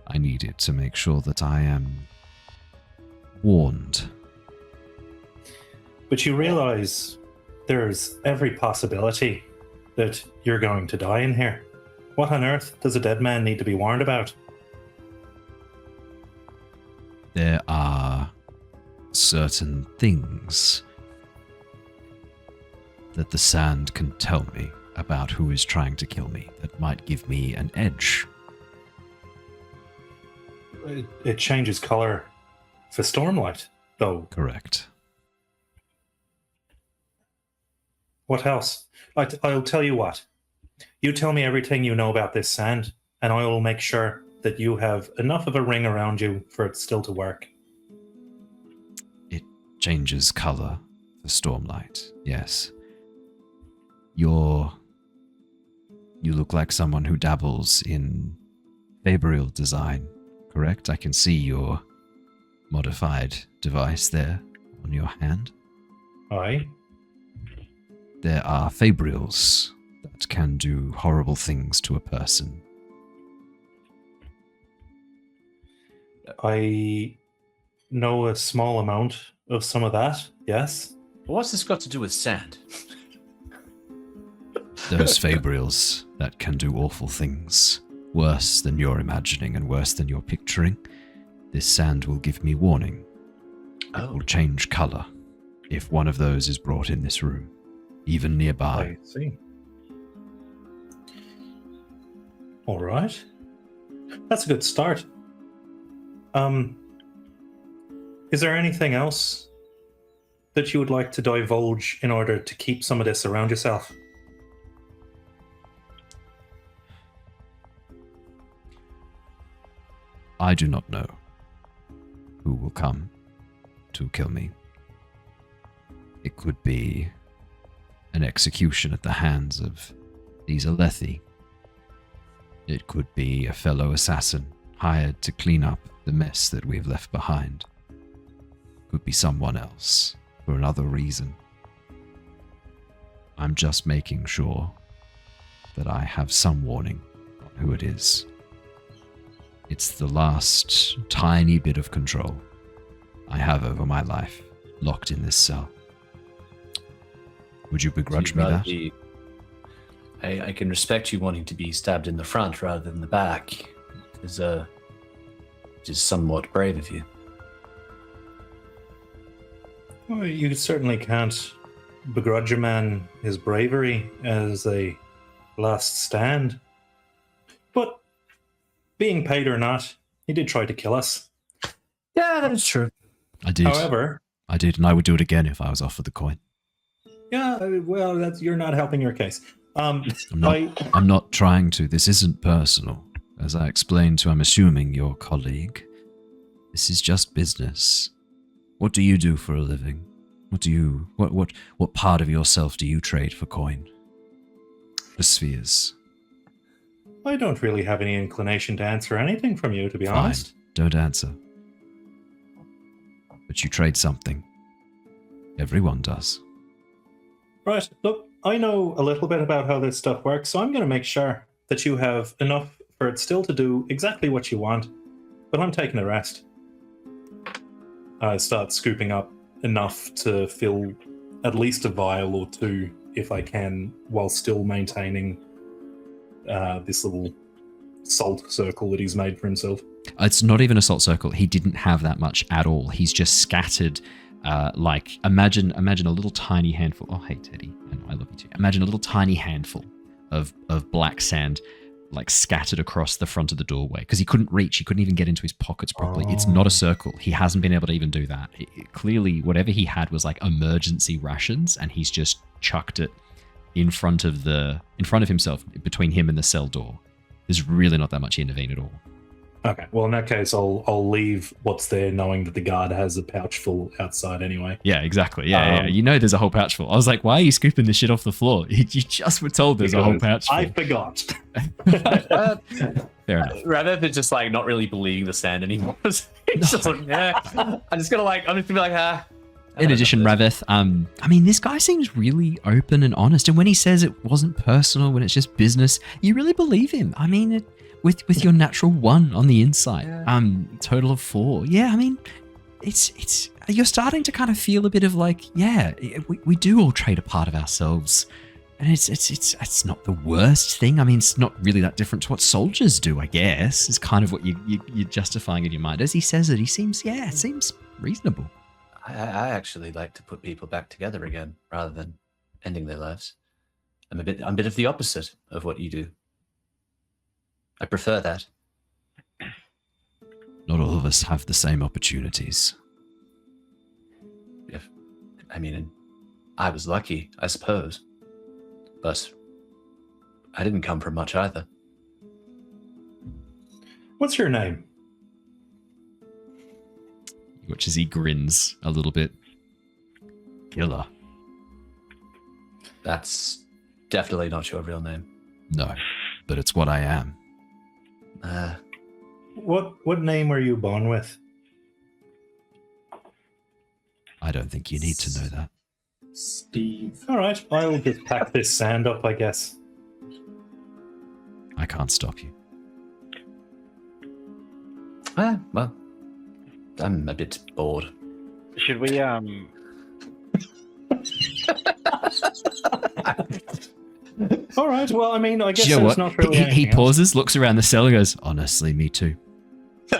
I need it to make sure that I am warned. But you realize there's every possibility that you're going to die in here. What on earth does a dead man need to be warned about? There are certain things that the sand can tell me about who is trying to kill me that might give me an edge. It changes color for Stormlight, though. Correct. What else? I'll tell you what. You tell me everything you know about this sand, and I will make sure that you have enough of a ring around you for it still to work. It changes color for Stormlight, yes. You look like someone who dabbles in fabrial design, correct? I can see your modified device there on your hand. Aye. There are fabrials that can do horrible things to a person. I know a small amount of some of that, yes. What's this got to do with sand? Those fabrials that can do awful things, worse than you're imagining and worse than you're picturing. This sand will give me warning. It will change color if one of those is brought in this room, even nearby. I see. All right. That's a good start. Is there anything else that you would like to divulge in order to keep some of this around yourself? I do not know who will come to kill me. It could be an execution at the hands of these Aelthi. It could be a fellow assassin hired to clean up the mess that we've left behind. Could be someone else for another reason. I'm just making sure that I have some warning on who it is. It's the last tiny bit of control I have over my life, locked in this cell. Would you begrudge me that? I can respect you wanting to be stabbed in the front rather than the back. It is somewhat brave of you. Well, you certainly can't begrudge a man his bravery as a last stand. But being paid or not, he did try to kill us. Yeah, that is true. I did. However, I did, and I would do it again if I was offered the coin. yeah, well, you're not helping your case. I'm not trying to. This isn't personal. As I explained to, I'm assuming, your colleague, this is just business. What do you do for a living? What part of yourself do you trade for coin? For spheres? I don't really have any inclination to answer anything from you, to be Fine. honest. Don't answer. But you trade something. Everyone does. Right, look, I know a little bit about how this stuff works, so I'm going to make sure that you have enough for it still to do exactly what you want. But I'm taking a rest. I start scooping up enough to fill at least a vial or two, if I can, while still maintaining this little salt circle that he's made for himself. It's not even a salt circle. He didn't have that much at all. He's just scattered, like, imagine a little tiny handful. Oh, hey, Teddy. I know, I love you too. Imagine a little tiny handful of black sand, like, scattered across the front of the doorway. Because he couldn't reach. He couldn't even get into his pockets properly. It's not a circle. He hasn't been able to even do that. Clearly, whatever he had was, like, emergency rations, and he's just chucked it in front of himself, between him and the cell door. There's really not that much in Neivien at all. Okay, well, in that case, I'll leave what's there, knowing that the guard has a pouch full outside anyway. Yeah, exactly. Yeah. You know there's a whole pouch full. I was like, why are you scooping this shit off the floor? You just were told there's a whole pouch full. I forgot. Fair enough. Rav-eth is just like not really believing the sand anymore. He's just like, yeah. I'm just gonna be like, In addition, Rav-eth, I mean, this guy seems really open and honest. And when he says it wasn't personal, when it's just business, you really believe him. I mean, with your natural 1 on the inside, total of 4. Yeah, I mean, it's you're starting to kind of feel a bit of like, yeah, we do all trade a part of ourselves. And it's not the worst thing. I mean, it's not really that different to what soldiers do, I guess. It's kind of what you're justifying in your mind. As he says it, it seems reasonable. I actually like to put people back together again rather than ending their lives. I'm a bit of the opposite of what you do. I prefer that. Not all of us have the same opportunities. I mean, I was lucky, I suppose. But I didn't come from much either. What's your name? Which as he grins a little bit. Killer. That's definitely not your real name. No, but it's what I am. What name were you born with? I don't think you need to know that. Steve. All right, I'll just pack this sand up, I guess. I can't stop you. Well, I'm a bit bored. Should we All right, well, I mean, I guess Do you know there's what? not really He anything else. pauses, looks around the cell, and goes, "Honestly, me too." so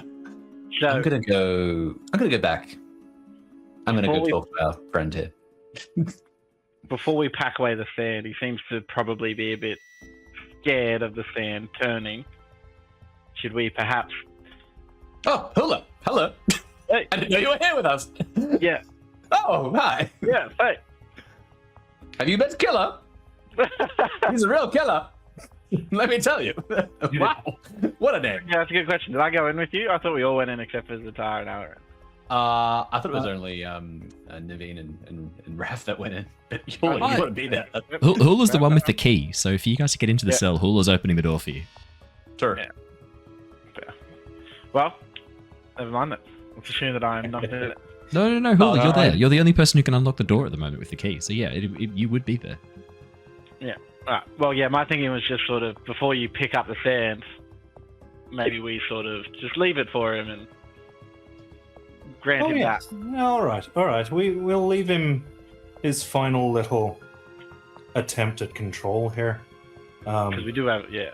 I'm gonna go back. I'm gonna Before go we- talk to our friend here. before we pack away the sand, he seems to probably be a bit scared of the sand turning. Should we perhaps Oh, Hula! Hello! Hey. I didn't know you were here with us! Yeah. Oh, hi! Yeah, hey. Have you met the killer? He's a real killer! Let me tell you. Wow! What a name! Yeah, that's a good question. Did I go in with you? I thought we all went in except for Ztar and Alaran. I thought it was only Neivien and Raph that went in. But Hula, you Hi. want to be there. Hula's the one with the key, so if you guys get into the Yeah. cell, Hula's opening the door for you. Sure. Yeah. Well, never mind that. Let's assume that I'm not doing it. No, Hula, no, you're there. I- You're the only person who can unlock the door at the moment with the key. So yeah, you would be there. Right. Well, yeah, my thinking was just sort of before you pick up the sand, maybe we sort of just leave it for him and grant Oh, him yes. that. All right. We'll leave him his final little attempt at control here. Because we do have, yeah.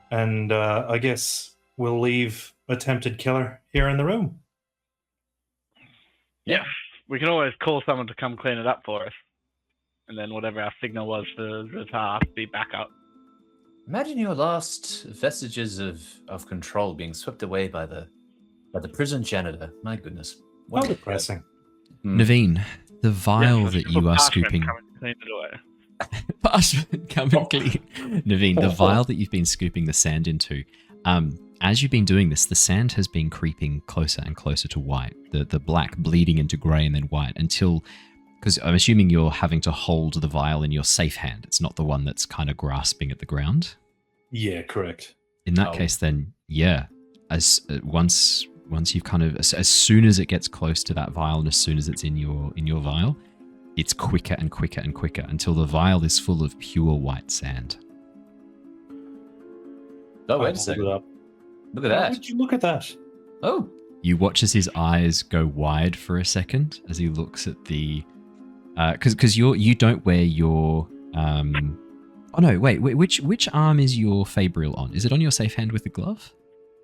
And I guess we'll leave attempted killer here in the room. Yeah. We can always call someone to come clean it up for us. And then whatever our signal was for Ztar be back up. Imagine your last vestiges of control being swept away by the prison janitor. My goodness. How What depressing. Naveen, the vial Yeah, that you are Parchment, scooping. come and clean it away. Parchment, come and clean. Naveen, the vial that you've been scooping the sand into, as you've been doing this, the sand has been creeping closer and closer to white, the black bleeding into grey and then white until, because I'm assuming you're having to hold the vial in your safe hand. It's not the one that's kind of grasping at the ground. Yeah, correct. In that Oh. case, then, yeah, as once you've kind of, as soon as it gets close to that vial and as soon as it's in your vial, it's quicker and quicker and quicker until the vial is full of pure white sand. Oh, wait a Hold it second. up. Look at How that. would you look at that? Oh, You watch as his eyes go wide for a second as he looks at the, because you don't wear your, oh no, wait, which arm is your Fabrial on? Is it on your safe hand with the glove?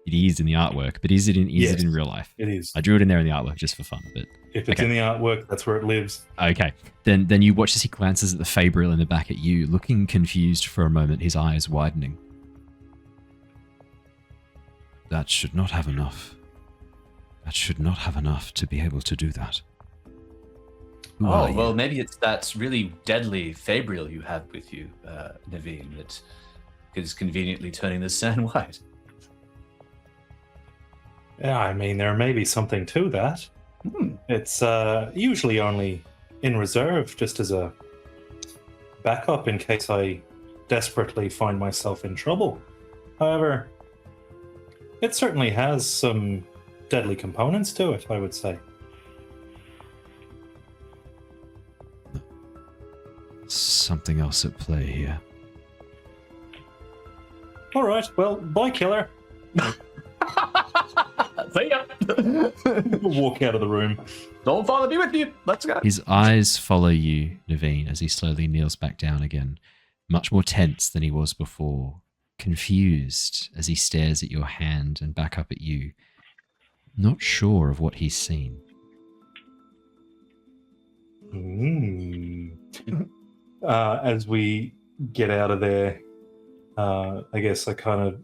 It is in the artwork, but is it in Yes. real life? It is. I drew it in there in the artwork just for fun, but If it's okay. in the artwork, that's where it lives. okay. Then you watch as he glances at the Fabrial in the back at you, looking confused for a moment, his eyes widening. That should not have enough. That should not have enough to be able to do that. Who are oh you? well, maybe it's that really deadly Fabrial you have with you, Neivien, that is conveniently turning the sand white. Yeah, I mean, there may be something to that. It's usually only in reserve, just as a backup in case I desperately find myself in trouble. However, it certainly has some deadly components to it, I would say. Something else at play here. All right, well, bye, killer. See ya. We'll walk out of the room. Don't follow me with you. Let's go. His eyes follow you, Neivien, as he slowly kneels back down again, much more tense than he was before, confused as he stares at your hand and back up at you, not sure of what he's seen. As we get out of there, I guess I kind of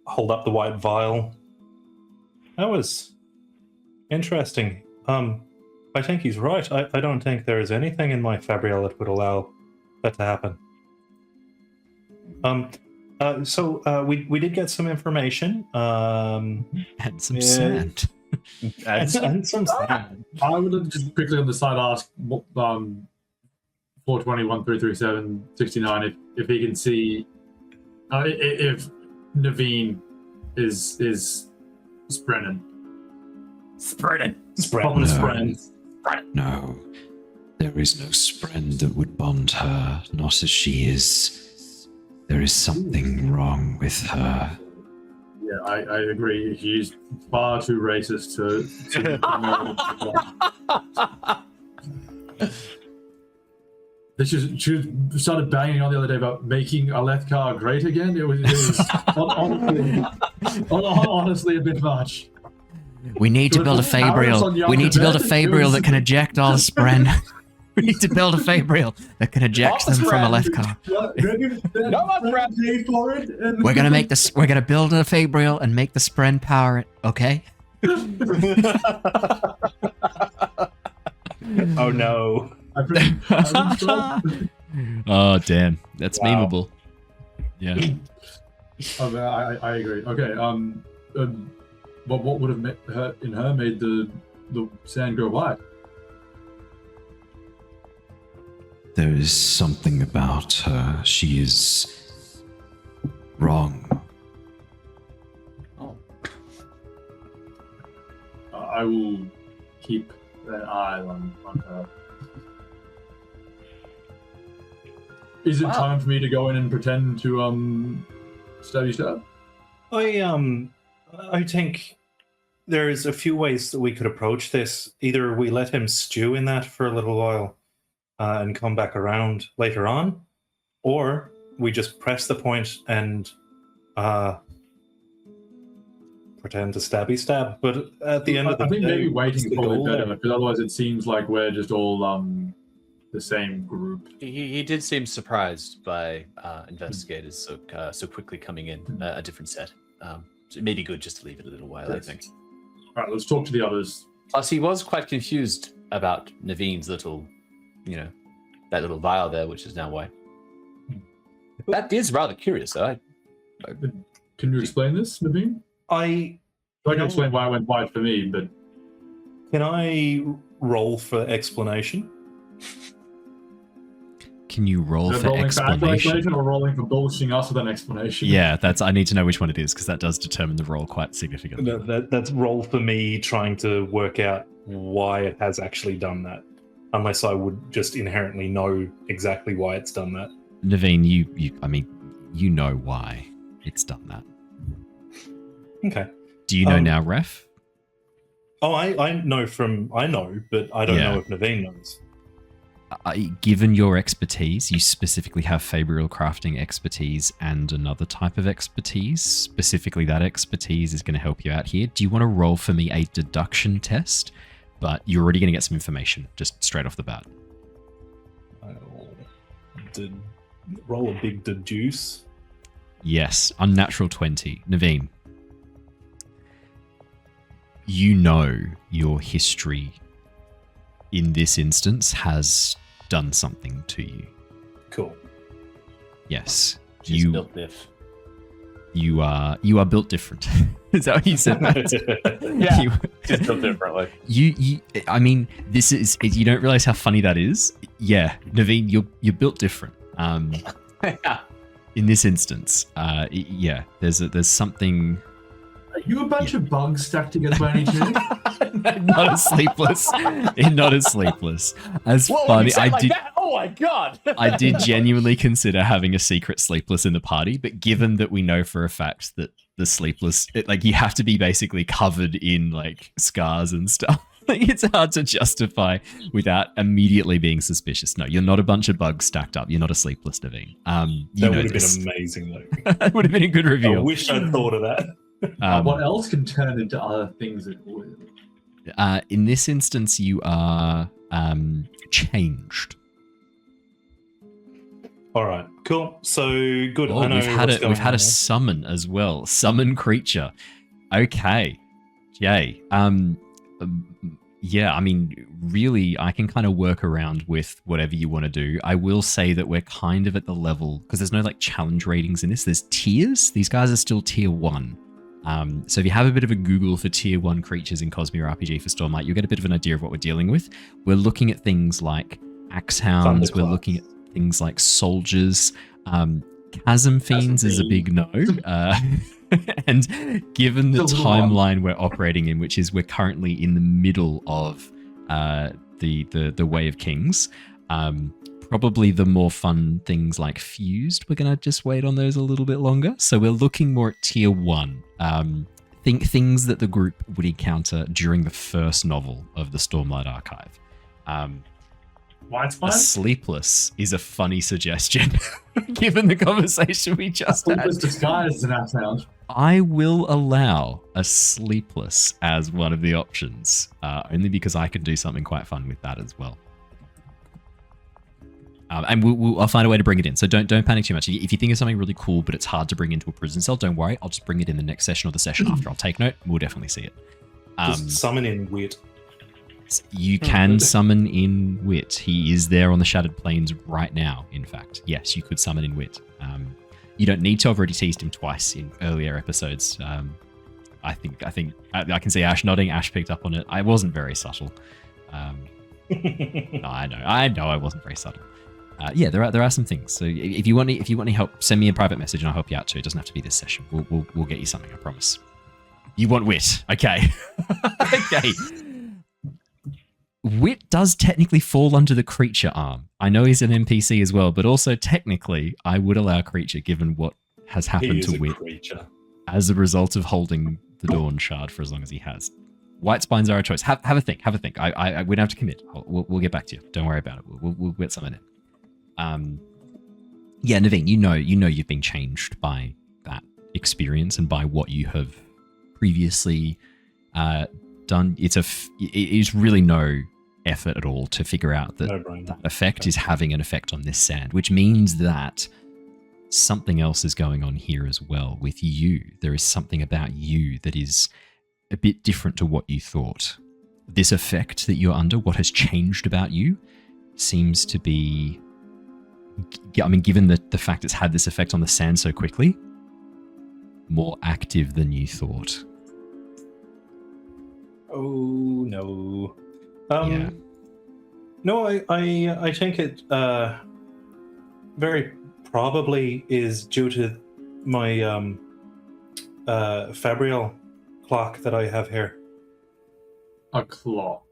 hold up the white vial. That was interesting. I think he's right. I don't think there is anything in my Fabrial that would allow that to happen. So we did get some information. And some Yeah. sand. And some sand. I would just quickly on the side ask 420, 1337, 69 if he can see if Neivien is spreading. Spreading. Popping No. spreading. No, there is no spren that would bond her, not as she is. There is something wrong with her. Yeah, I agree. He's far too racist to She started banging on the other day about making Alethkar great again. It was honestly a bit much. We need to build a Fabrial. We need to build a Fabrial that can eject all the spren. We need to build a Fabrial that can eject them from Alethkar. We're gonna make this. We're gonna build a Fabrial and make the spren power it. Okay. Oh no. Oh damn, that's memeable. Yeah. I agree. Okay. What would have made the sand go white? There is something about her. She is wrong. Oh. I will keep an eye on her. Is it time for me to go in and pretend to stabby stab? I think there's a few ways that we could approach this. Either we let him stew in that for a little while and come back around later on, or we just press the point and pretend to stabby stab. But at the end of the day, I think maybe waiting is probably better, because otherwise it seems like we're just all the same group. He did seem surprised by investigators so quickly coming in, a different set. So it may be good just to leave it a little while, Yes. I think. All right, let's talk to the others. Plus, he was quite confused about Naivien's little, that little vial there, which is now white. That is rather curious, though. Can you explain this, Neivien? I can explain why it went white for me, but... Can I roll for explanation? Can you roll for rolling explanation? For or rolling for bullshitting us with an explanation? Yeah, I need to know which one it is, because that does determine the roll quite significantly. That's roll for me trying to work out why it has actually done that. Unless I would just inherently know exactly why it's done that. Neivien, you know why it's done that. Okay. Do you know now, Ref? Oh, I know, but I don't know if Neivien knows. Given your expertise, you specifically have Fabrial crafting expertise and another type of expertise. Specifically, that expertise is going to help you out here. Do you want to roll for me a deduction test? But you're already going to get some information just straight off the bat. I'll roll a big deduce. Yes, unnatural 20. Neivien, you know your history in this instance has done something to you. Cool. Yes. She's built diff. You are built different. Is that what you said, Matt? Yeah, she's built differently. This is you don't realize how funny that is. Yeah, Neivien, you're built different. In this instance, there's something. Are you a bunch of bugs stacked together by any chance? Not as sleepless. Not as sleepless. As Whoa, funny. Oh my god! I did genuinely consider having a secret sleepless in the party, but given that we know for a fact that the sleepless, you have to be basically covered in scars and stuff. It's hard to justify without immediately being suspicious. No, you're not a bunch of bugs stacked up. You're not a sleepless, Neivien. That would have been amazing, though. That would have been a good reveal. I wish I'd thought of that. What else can turn into other things at all? In this instance, you are changed. All right, cool. So good. Oh, I know we've had a summon as well. Summon creature. Okay. Yay. Yeah, really, I can kind of work around with whatever you want to do. I will say that we're kind of at the level, because there's no challenge ratings in this. There's tiers. These guys are still tier 1. So if you have a bit of a Google for tier 1 creatures in Cosmere RPG for Stormlight, you'll get a bit of an idea of what we're dealing with. We're looking at things like axe hounds. We're looking at things like soldiers. Chasm fiends is a big no. And given the timeline we're operating in, which is we're currently in the middle of the Way of Kings. Probably the more fun things like Fused, we're going to just wait on those a little bit longer. So we're looking more at tier 1. Things that the group would encounter during the first novel of the Stormlight Archive. White A sleepless is a funny suggestion, given the conversation we just had. Sleepless disguised in that sound. I will allow a sleepless as one of the options, only because I can do something quite fun with that as well. And I'll find a way to bring it in. So don't panic too much. If you think of something really cool, but it's hard to bring into a prison cell, don't worry. I'll just bring it in the next session or the session after. I'll take note. We'll definitely see it. Just summon in Wit. You can summon in Wit. He is there on the Shattered Plains right now, in fact. Yes, you could summon in Wit. You don't need to. I've already teased him twice in earlier episodes. I think I can see Ash nodding. Ash picked up on it. I wasn't very subtle. No, I know I wasn't very subtle. Yeah, there are some things. So if you want any help, send me a private message and I'll help you out too. It doesn't have to be this session. We'll get you something, I promise. You want Wit, okay? Okay. Wit does technically fall under the creature arm. I know he's an NPC as well, but also technically, I would allow creature given what has happened to Wit creature. as a result of holding the Dawn Shard for as long as he has. White spines are a choice. Have a think. We don't have to commit. We'll get back to you. Don't worry about it. We'll get something in. Yeah, Neivien, you know you've been changed by that experience and by what you have previously done. It is really no effort at all to figure out that that effect is having an effect on this sand, which means that something else is going on here as well with you. There is something about you that is a bit different to what you thought. This effect that you're under, what has changed about you, seems to be, I mean, given the fact it's had this effect on the sand so quickly, more active than you thought. Oh no. Yeah. No, I think it very probably is due to my febrile clock that I have here. A clock.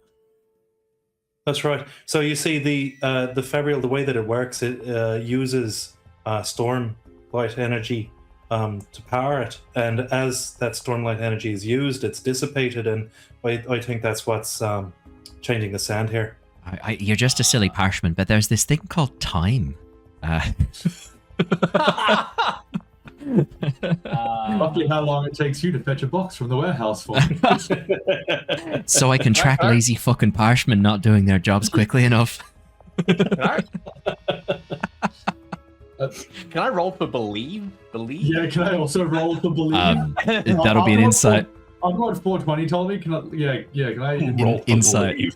That's right. So you see the febrile, the way that it works, it uses stormlight energy to power it, and as that stormlight energy is used, it's dissipated, and I think that's what's changing the sand here. You're just a silly parchment, but there's this thing called time. Roughly how long it takes you to fetch a box from the warehouse for. So I can track lazy fucking parchment not doing their jobs quickly enough. Can I roll for believe? Yeah, can I also roll for believe? That'll be an insight. I've got 420 told me. Can I? Yeah. Can I roll for insight? believe?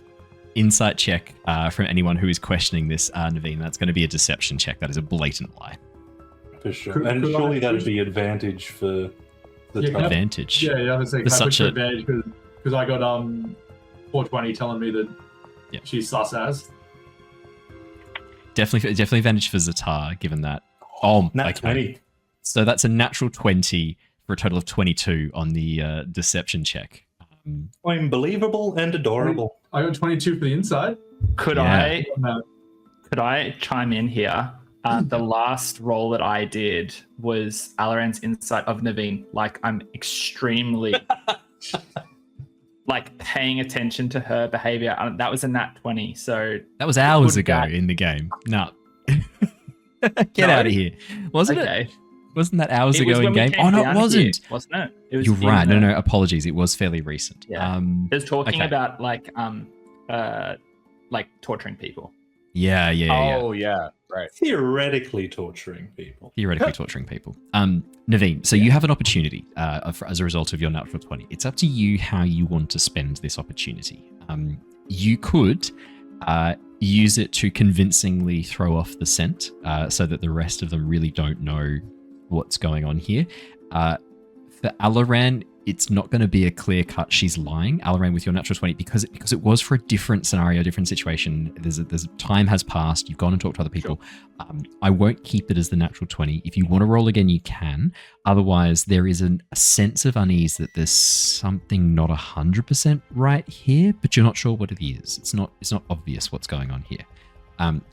Insight check from anyone who is questioning this, Neivien. That's going to be a deception check. That is a blatant lie. For sure. And surely that'd be advantage for the time. Advantage. Yeah, I was saying, There's can I such put a- advantage because I got 420 telling me that she's sus as. Definitely advantage for Ztar, given that. Oh, Nat okay. 20. So that's a natural 20 for a total of 22 on the deception check. I'm believable and adorable. I got 22 for the inside. Could Yeah. I chime in here? The last roll that I did was Alaran's insight of Neivien. Like, I'm extremely like paying attention to her behavior. That was a nat 20. So That was hours Would ago that- in the game. No. Get out of here. Wasn't it? okay. Wasn't that hours It was ago in when we game? came Oh, no, down it wasn't. here, wasn't it? It was You're in right. the- No, apologies. It was fairly recent. Yeah. It was talking okay. about like torturing people. Yeah. Oh yeah, right. Theoretically torturing people. Theoretically torturing people. Neivien, so you have an opportunity as a result of your natural 20. It's up to you how you want to spend this opportunity. You could use it to convincingly throw off the scent so that the rest of them really don't know what's going on here. for Alaran, it's not going to be a clear cut. She's lying, Alaran, with your natural 20 because it was for a different scenario, different situation. There's time has passed. You've gone and talked to other people. Sure. I won't keep it as the natural 20. If you want to roll again, you can. Otherwise, there is a sense of unease that there's something not 100% right here, but you're not sure what it is. It's not obvious what's going on here.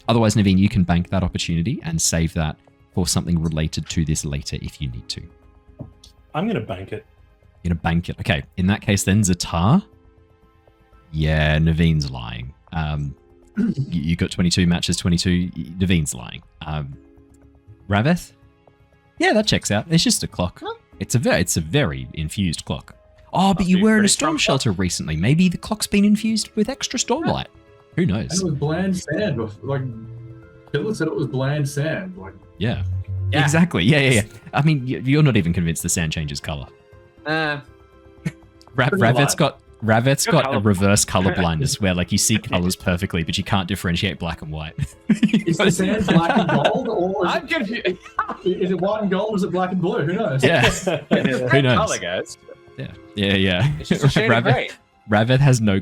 Otherwise, Neivien, you can bank that opportunity and save that for something related to this later if you need to. I'm going to bank it. You're going to bank it. Okay, in that case then, Ztar. Yeah, Naveen's lying. You got 22 matches, 22. Naveen's lying. Rav-eth? Yeah, that checks out. It's just a clock. It's a very infused clock. Oh, but you were in a storm shelter recently. Maybe the clock's been infused with extra stormlight. Who knows? And it was bland sand. Like, Hula said it was bland sand. Like, yeah. Exactly. Yeah. I mean, you're not even convinced the sand changes color. Rav-eth's got a reverse color blindness where like you see colors perfectly, but you can't differentiate black and white. Is the sand black and gold, or is it white and gold, or is it black and blue? Who knows? Yeah. Who knows? Color, guys. Yeah. It's just a shade of gray. Rav-eth has no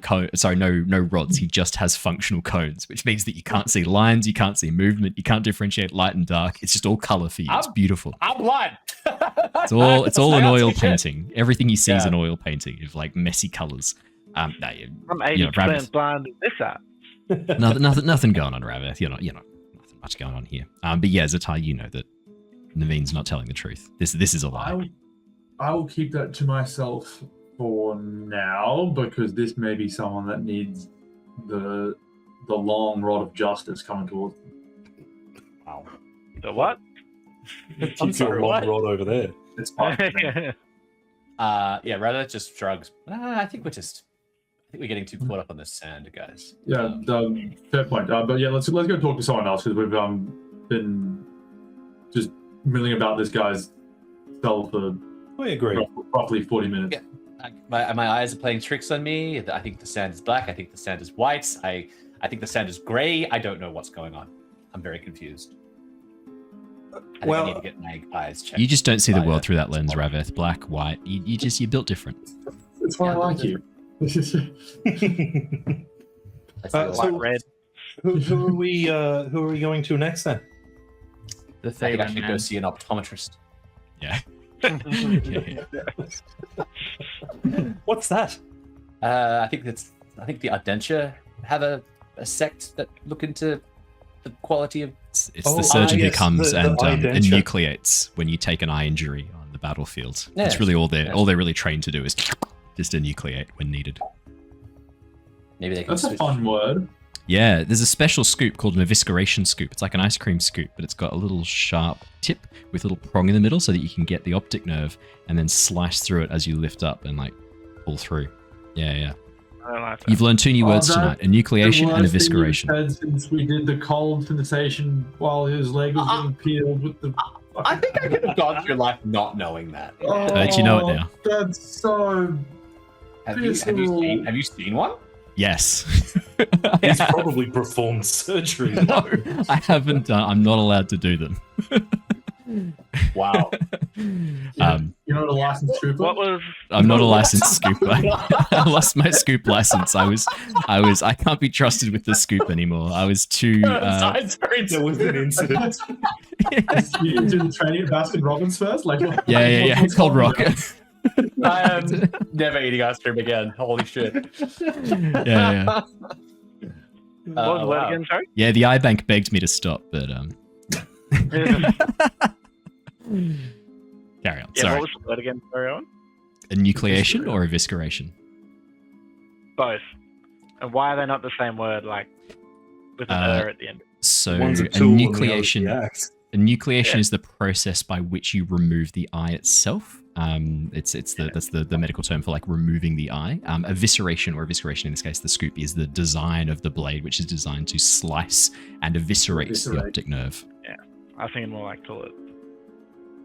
rods. He just has functional cones, which means that you can't see lines, you can't see movement, you can't differentiate light and dark. It's just all color for you. It's beautiful. I'm blind. It's all an oil painting. Everything you see is an oil painting of like messy colors. I'm 80% blind at this app. nothing going on, Rav-eth. You're not nothing much going on here. But yeah, Ztar, you know that Nevien's not telling the truth. This is a lie. I will keep that to myself for now, because this may be someone that needs the long rod of justice coming towards them. Wow. The what? I'm sorry, long rod over there. It's fine. Yeah, rather just shrugs. I think we're getting too caught up on the sand, guys. Yeah, fair point. But yeah, let's go talk to someone else, because we've been just milling about this guy's cell for I agree. roughly 40 minutes. Yeah. My eyes are playing tricks on me. I think the sand is black. I think the sand is white. I think the sand is gray. I don't know what's going on. I'm very confused. I need to get my eyes checked. You just don't see the world through that lens, Rav-eth. Black, white. You're built different. That's why I like you. Red. Who are we going to next then? I think I should go see an optometrist. Yeah. What's that? I think the Ardentia have a sect that look into the quality of. It's the surgeon who comes the and Ardentia. enucleates when you take an eye injury on the battlefield. Yeah. That's really all they're really trained to do is just enucleate when needed. Maybe they can. That's a fun word. Yeah, there's a special scoop called an evisceration scoop. It's like an ice cream scoop, but it's got a little sharp tip with a little prong in the middle so that you can get the optic nerve and then slice through it as you lift up and like pull through. Yeah. I don't like that. You've learned 2 new words tonight: enucleation and evisceration. Since we did the cold sensation while his leg was getting peeled with the. I think I could have gone through life not knowing that. But you know it now. That's so. Have you seen one? Yes. He's probably performed surgery. No, I haven't done. I'm not allowed to do them. Wow. You're not a licensed scooper? What was? I'm not a licensed scooper. I lost my scoop license. I can't be trusted with the scoop anymore. I was too. There was an incident. You did the training at Baskin Robbins first? Yeah. Cold Rock. I am never eating ice cream again. Holy shit. Yeah. What was the word again? Sorry. Yeah, the eye bank begged me to stop, but carry on. Yeah, Sorry. what was the word again? Sorry, Owen? Enucleation or evisceration? Both. And why are they not the same word, like with an at the end? So One's a tool and the other's enucleation. the axe. Enucleation is the process by which you remove the eye itself. That's the medical term for like removing the eye. Evisceration in this case, the scoop is the design of the blade, which is designed to slice and eviscerate the optic nerve. Yeah, I was thinking more like call it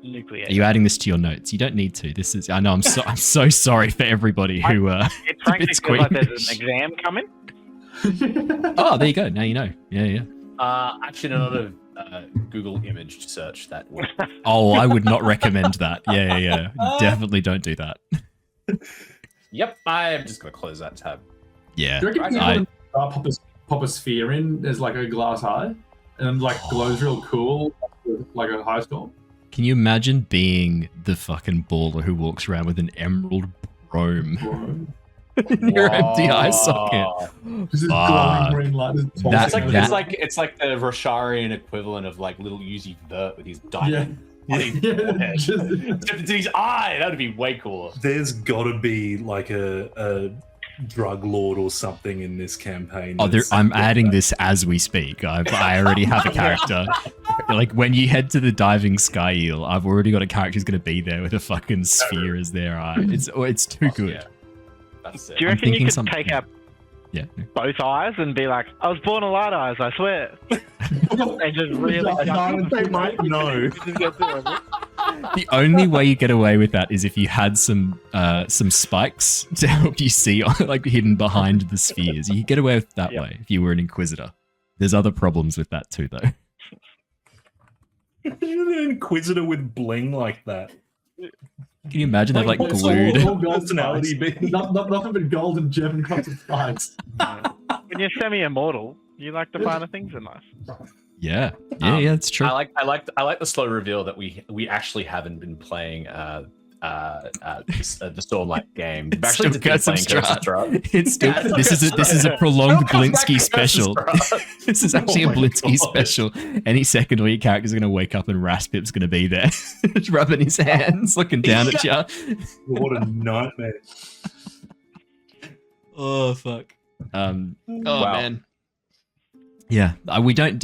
nucleation. Are you adding this to your notes? You don't need to. This is. I know. I'm so sorry for everybody who. It frankly feels like there's an exam coming. Oh, there you go. Now you know. Yeah. Actually, a lot of Google image search that would. Oh, I would not recommend that. Yeah. Definitely don't do that. Yep, I'm just gonna close that tab. Yeah. Do you reckon people pop a sphere in as like a glass eye and like glows real cool, like a high storm? Can you imagine being the fucking baller who walks around with an emerald brome in your empty eye socket? This is glowing green light. That's It's like the Rosharian equivalent of like little Uzi Vert with his diamond. To his eye, that would be way cooler. There's got to be like a drug lord or something in this campaign. Oh, I'm adding this as we speak. I already have a character. Like when you head to the diving sky eel, I've already got a character who's going to be there with a fucking sphere as their eye. It's too good. Yeah. That's it. Do you reckon you could something- take up Yeah. both eyes and be like, I was born of light eyes, I swear. And just really No. The only way you get away with that is if you had some spikes to help you see, like hidden behind the spheres. You could get away with that way if you were an inquisitor. There's other problems with that too, though. An inquisitor with bling like that. Can you imagine they've like glued? All gold Personality spikes. being- Nothing but gold and gem and crops of spikes. When you're semi-immortal, you like the finer things in life. Yeah, it's true. I like the slow reveal that we actually haven't been playing the Stormlight game. We've actually still just been got some playing Curse of Strat. Strahd. It's still this is a prolonged Blinsky special. This is actually a Blinsky special. Any second, all your characters are going to wake up and Raspip's going to be there, just rubbing his hands, looking down at you. What a nightmare. Oh fuck. Wow. Man. Yeah, we don't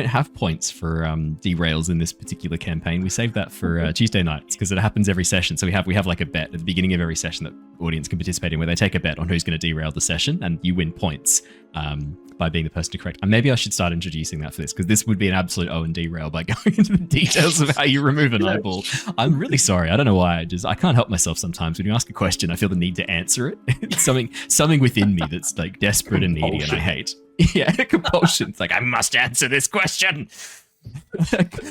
have points for derails in this particular campaign. We save that for Tuesday nights because it happens every session. So we have like a bet at the beginning of every session that audience can participate in, where they take a bet on who's going to derail the session, and you win points by being the person to correct. And maybe I should start introducing that for this, because this would be an absolute Owen derail by going into the details of how you remove an eyeball. I'm really sorry. I don't know why. I can't help myself sometimes. When you ask a question, I feel the need to answer it. It's something within me that's like desperate and needy, and I hate. Yeah, compulsion. It's like, I must answer this question.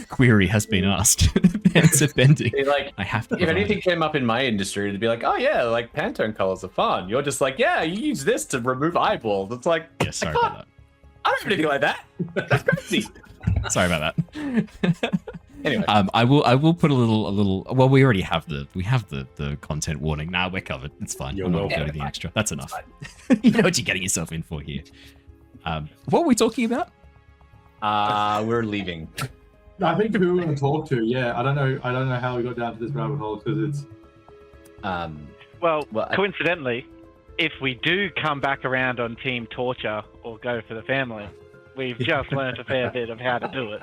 Query has been asked. Answer pending. Like, I have to. if anything came up in my industry, it'd be like, oh yeah, like Pantone colors are fun. You're just like, yeah, you use this to remove eyeballs. It's like, Yeah, sorry about that. I don't have anything like that. That's crazy. Sorry about that. Anyway, I will put a little. Well, we already have the content warning. Nah, we're covered. It's fine. You're I'm not welcome. doing anything extra. That's enough. You know what you're getting yourself in for here. What were we talking about? we're leaving. I think who we're going to talk to. Yeah, I don't know how we got down to this rabbit hole, because it's. Well, coincidentally, if we do come back around on Team Torture or go for the family, we've just learnt a fair bit of how to do it.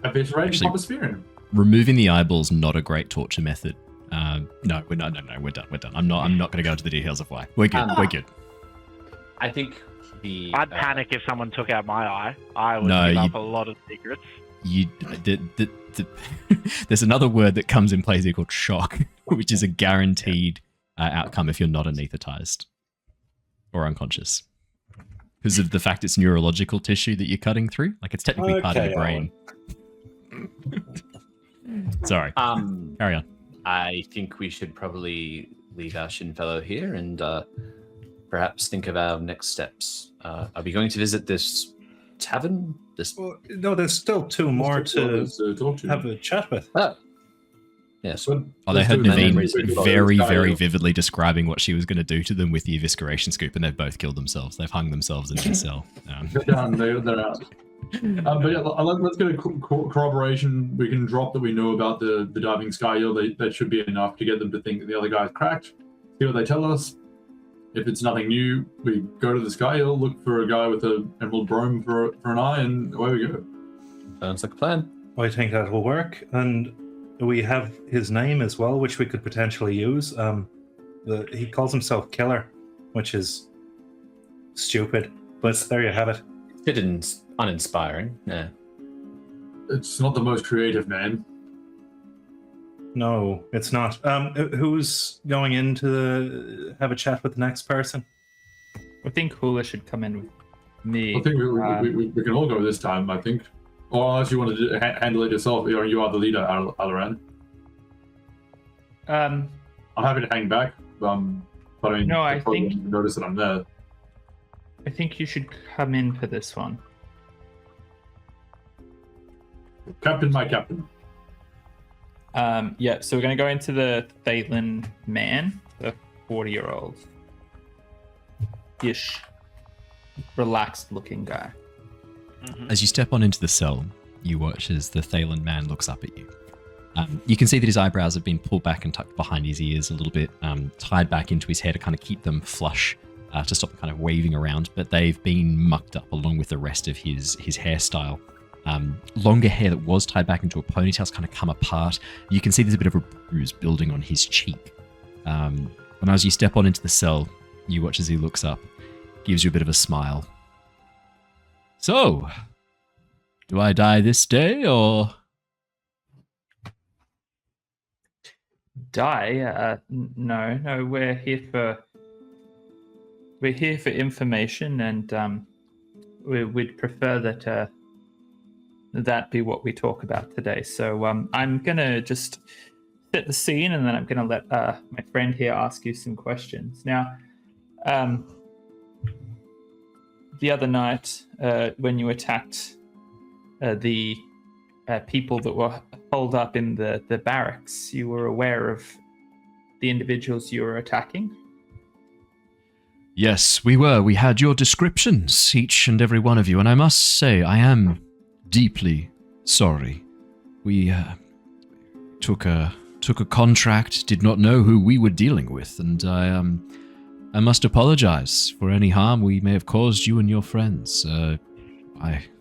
Eviscerate and Actually- pop a spear in. Removing the eyeball's not a great torture method. No, we're not. No, we're done. We're done. I'm not going to go into the details of why. We're good. We're good. I think the. I'd panic if someone took out my eye. I would No, give you- up a lot of secrets. There's another word that comes in place here called shock, which is a guaranteed outcome if you're not anesthetized or unconscious, because of the fact it's neurological tissue that you're cutting through. Like, it's technically part of your brain. Sorry. Carry on. I think we should probably leave our shin fellow here and perhaps think of our next steps. Are we going to visit this tavern? Well, no, there's still two more to talk to. have a chat with. Yes. Oh, they Let's heard do Neivien that. very, Let's very go. vividly describing what she was going to do to them with the evisceration scoop, and they've both killed themselves. They've hung themselves in their cell. They're done. They're out. But yeah, let's get a corroboration. We can drop that we know about the diving sky eel. That should be enough to get them to think that the other guy's cracked. See what they tell us. If it's nothing new, we go to the sky eel, look for a guy with an emerald brome for an eye, and away we go. Sounds like a plan. I think that will work, and we have his name as well, which we could potentially use. He calls himself Killer, which is stupid, but there you have it. Bit uninspiring. Yeah. It's not the most creative name. No, it's not. Who's going in to have a chat with the next person? I think Hula should come in with me. I think we can all go this time. I think. Or unless you want to handle it yourself, or you are the leader, Alaran. I'm happy to hang back, but I mean, No, I probably think- won't notice that I'm there. I think you should come in for this one. Captain, my captain. Yeah, so we're going to go into the Thalen man, the 40-year-old ish, relaxed looking guy. As you step on into the cell, you watch as the Thalen man looks up at you. You can see that his eyebrows have been pulled back and tucked behind his ears a little bit, tied back into his hair to kind of keep them flush, to stop them kind of waving around, but they've been mucked up along with the rest of his hairstyle. Longer hair that was tied back into a ponytail's kind of come apart. You can see there's a bit of a bruise building on his cheek. And as you step on into the cell, you watch as he looks up, gives you a bit of a smile. So, do I die this day, or... Die? No, we're here for information, and we'd prefer that that be what we talk about today. So I'm gonna just set the scene, and then I'm gonna let my friend here ask you some questions. Now, the other night when you attacked the people that were holed up in the barracks, you were aware of the individuals you were attacking? Yes, we were. We had your descriptions, each and every one of you, and I must say, I am deeply sorry. We took a contract, did not know who we were dealing with, and I must apologize for any harm we may have caused you and your friends. If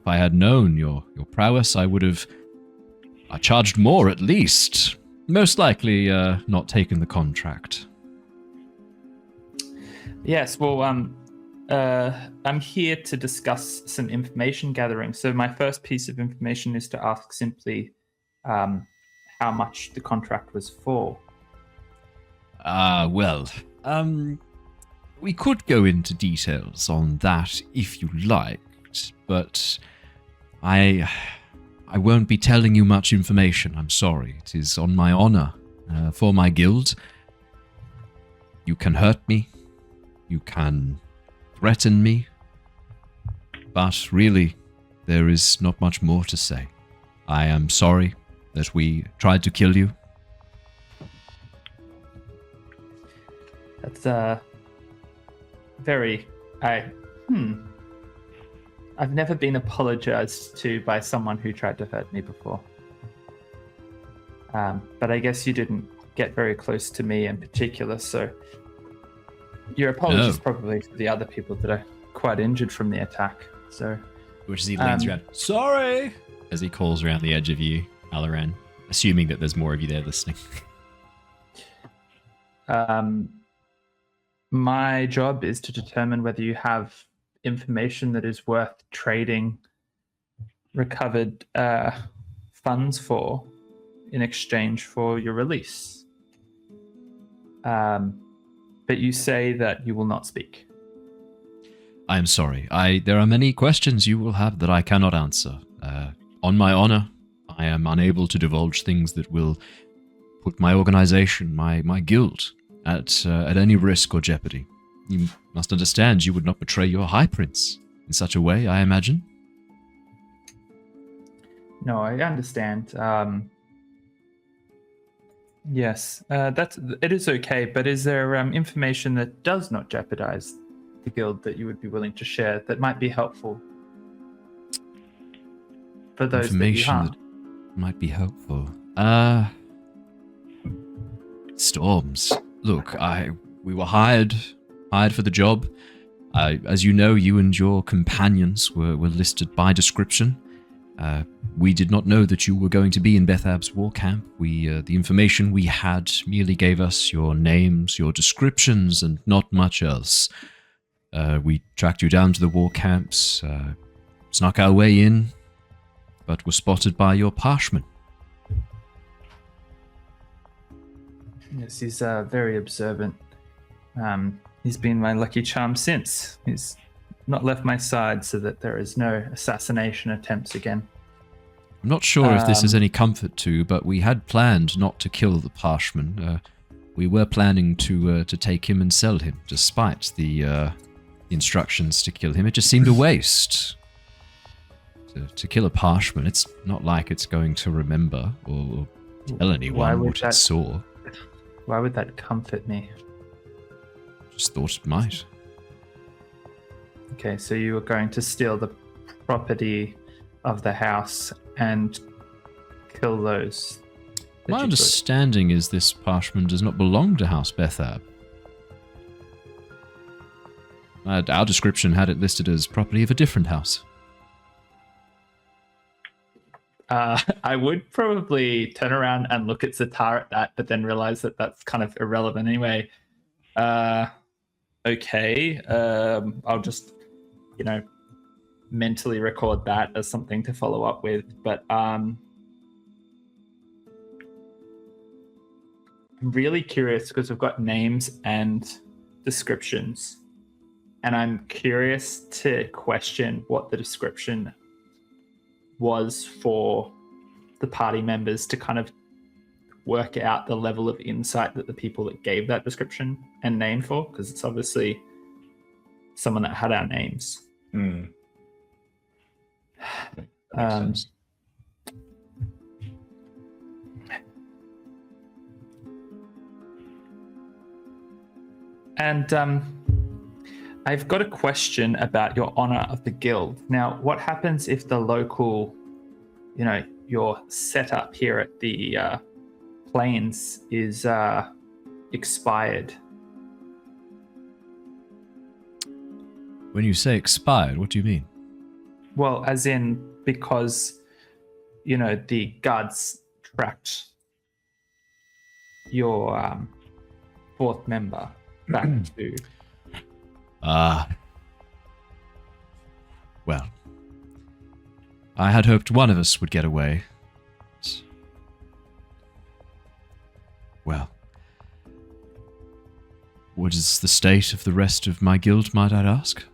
I had known your prowess, I would have charged more at least. Most likely not taken the contract. Yes, well, I'm here to discuss some information gathering. So my first piece of information is to ask simply how much the contract was for. We could go into details on that if you liked, but I won't be telling you much information, I'm sorry. It is on my honor for my guild. You can hurt me, you can threaten me, but really, there is not much more to say. I am sorry that we tried to kill you. That's very... I've never been apologized to by someone who tried to hurt me before. But I guess you didn't get very close to me in particular, so your apologies probably for the other people that are quite injured from the attack. So, which as he leans around, sorry, as he calls around the edge of you, Alaran, assuming that there's more of you there listening. My job is to determine whether you have information that is worth trading recovered funds for in exchange for your release. But you say that you will not speak. I am sorry. There are many questions you will have that I cannot answer. On my honor, I am unable to divulge things that will put my organization, my guild, at any risk or jeopardy. You must understand you would not betray your High Prince in such a way, I imagine. No, I understand. Yes, it is okay, but is there information that does not jeopardize the guild that you would be willing to share that might be helpful for those information that you harmed? that might be helpful. Storms. Look, we were hired for the job. As you know, you and your companions were listed by description. We did not know that you were going to be in Bethab's war camp. The information we had merely gave us your names, your descriptions, and not much else. We tracked you down to the war camps, snuck our way in, but were spotted by your parshman. Yes, he's very observant. He's been my lucky charm since. He's not left my side so that there is no assassination attempts again. I'm not sure if this is any comfort to you, but we had planned not to kill the Parshman. We were planning to take him and sell him, despite the instructions to kill him. It just seemed a waste. To kill a Parshman, it's not like it's going to remember or tell anyone what it saw. Why would that comfort me? Just thought it might. Okay, so you were going to steal the property of the house and kill those. My understanding is this Parshman does not belong to House Bethab. Our description had it listed as property of a different house. I would probably turn around and look at Ztar at that, but then realize that that's kind of irrelevant anyway. Okay, I'll just, mentally record that as something to follow up with. But I'm really curious because we've got names and descriptions, and I'm curious to question what the description was for the party members to kind of work out the level of insight that the people that gave that description and name for, because it's obviously someone that had our names. And I've got a question about your honor of the guild. Now, what happens if the local, your setup here at the plains is expired? When you say expired, what do you mean? Well, as in because, the guards tracked your fourth member back to... Well, I had hoped one of us would get away. Well, what is the state of the rest of my guild, might I ask?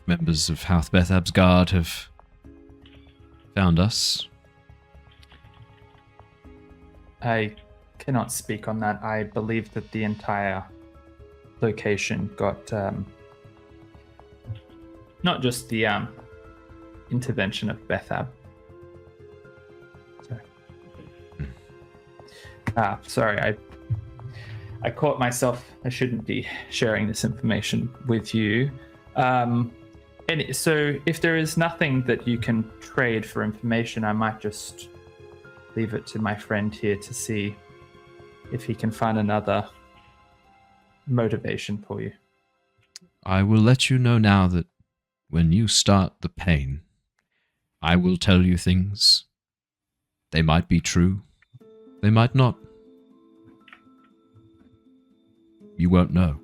Members of House Bethab's guard have found us. I cannot speak on that. I believe that the entire location got not just the intervention of Bethab. Sorry, I caught myself. I shouldn't be sharing this information with you. And so if there is nothing that you can trade for information, I might just leave it to my friend here to see if he can find another motivation for you. I will let you know now that when you start the pain, I will tell you things. They might be true. They might not. You won't know.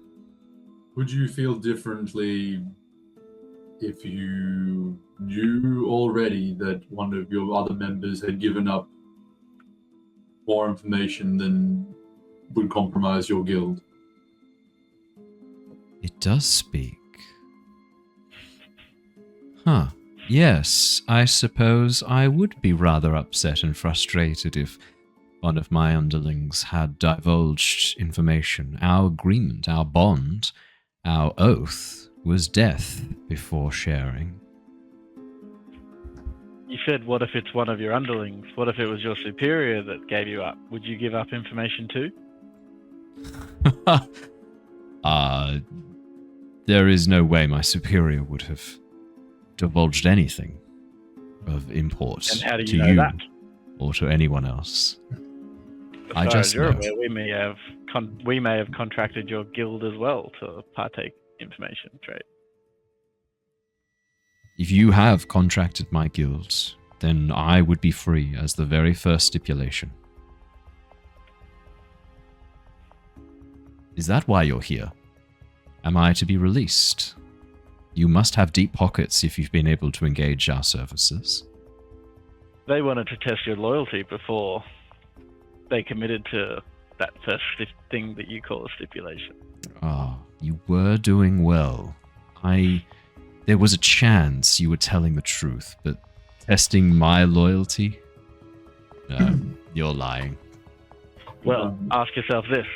Would you feel differently if you knew already that one of your other members had given up more information than would compromise your guild? It does speak. Huh. Yes, I suppose I would be rather upset and frustrated if one of my underlings had divulged information. Our agreement, our bond, our oath was death before sharing. You said, what if it's one of your underlings? What if it was your superior that gave you up? Would you give up information too? There is no way my superior would have divulged anything of import And how do to you know you that? or to anyone else. As I far just as you're know. aware, we may have contracted your guild as well to partake information trade. If you have contracted my guild, then I would be free as the very first stipulation. Is that why you're here? Am I to be released? You must have deep pockets if you've been able to engage our services. They wanted to test your loyalty before they committed to that first thing that you call a stipulation. Ah, you were doing well. There was a chance you were telling the truth, but testing my loyalty? No, you're lying. Well, ask yourself this.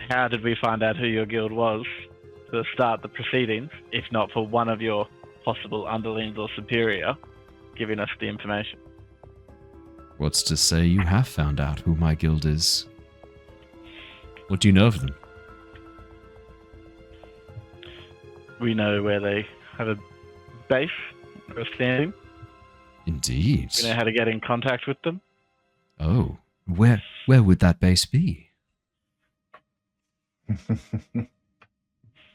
How did we find out who your guild was to start the proceedings, if not for one of your possible underlings or superior giving us the information? What's to say you have found out who my guild is? What do you know of them? We know where they have a base or a standing. Indeed. We know how to get in contact with them. Oh, where would that base be?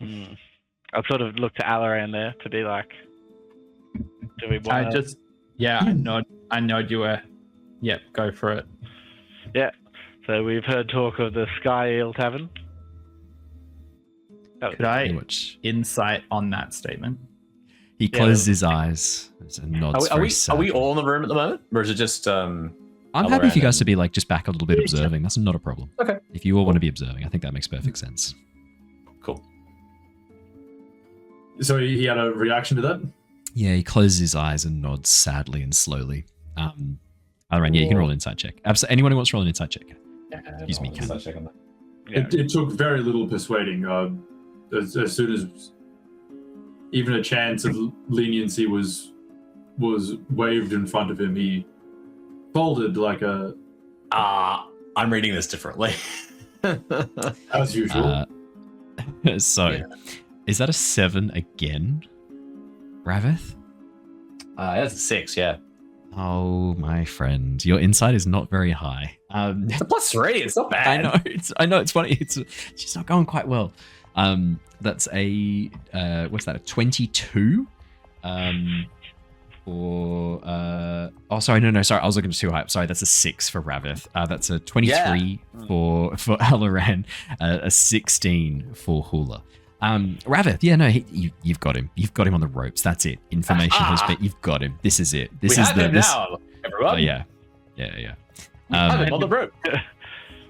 I'd sort of look to Alaran there to be like, do we want I nod you a, yep, go for it. Yeah. So we've heard talk of the Sky Eel Tavern. Could I Which insight on that statement? he closes his eyes and nods Are very we sadly. all in the room at the moment, or is it just? I'm happy for you guys Alaran to be like just back a little bit observing. That's not a problem. Okay. If you all want to be observing, I think that makes perfect sense. Cool. So he had a reaction to that? Yeah, he closes his eyes and nods sadly and slowly. Alaran, yeah, you can roll an insight check. Anyone who wants to roll an insight check. Excuse me, Ken. Yeah. It took very little persuading. As soon as even a chance of leniency was waved in front of him, he folded like a. I'm reading this differently. As usual. So, is that a 7 again, Rav-eth? That's a 6, yeah. Oh, my friend, your insight is not very high. It's a +3. It's not bad. I know. It's funny. It's just not going quite well. That's a what's that? A 22. Sorry. I was looking too high. Sorry, that's a 6 for Rav-eth. That's a 23 for Alaran. A 16 for Hula. Rav-eth, yeah, no, you've got him. You've got him on the ropes. That's it. Information has been. You've got him. This is it. This we is have him now, everyone. Oh, yeah. We have him on the rope.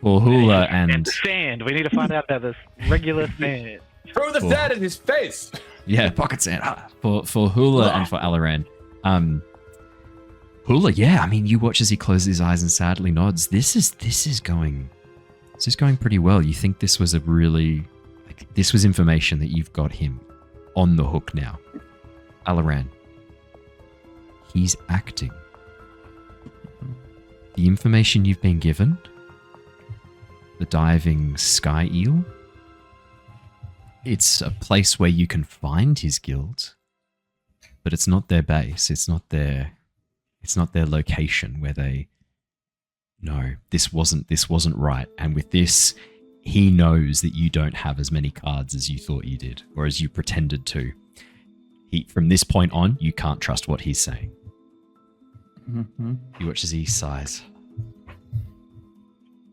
For Hula And and the stand. We need to find out about this regular stand. Throw the fat in his face. yeah, pocket sand. For Hula and for Alaran. Hula, yeah, I mean, you watch as he closes his eyes and sadly nods. This is going pretty well. You think this was this was information that you've got him on the hook now. Alaran, he's acting. The information you've been given, the diving sky eel, it's a place where you can find his guild, but it's not their base. It's not their location where they. No, this wasn't right. And with this, he knows that you don't have as many cards as you thought you did, or as you pretended to. From this point on, you can't trust what he's saying. Mm-hmm. You watch as he sighs.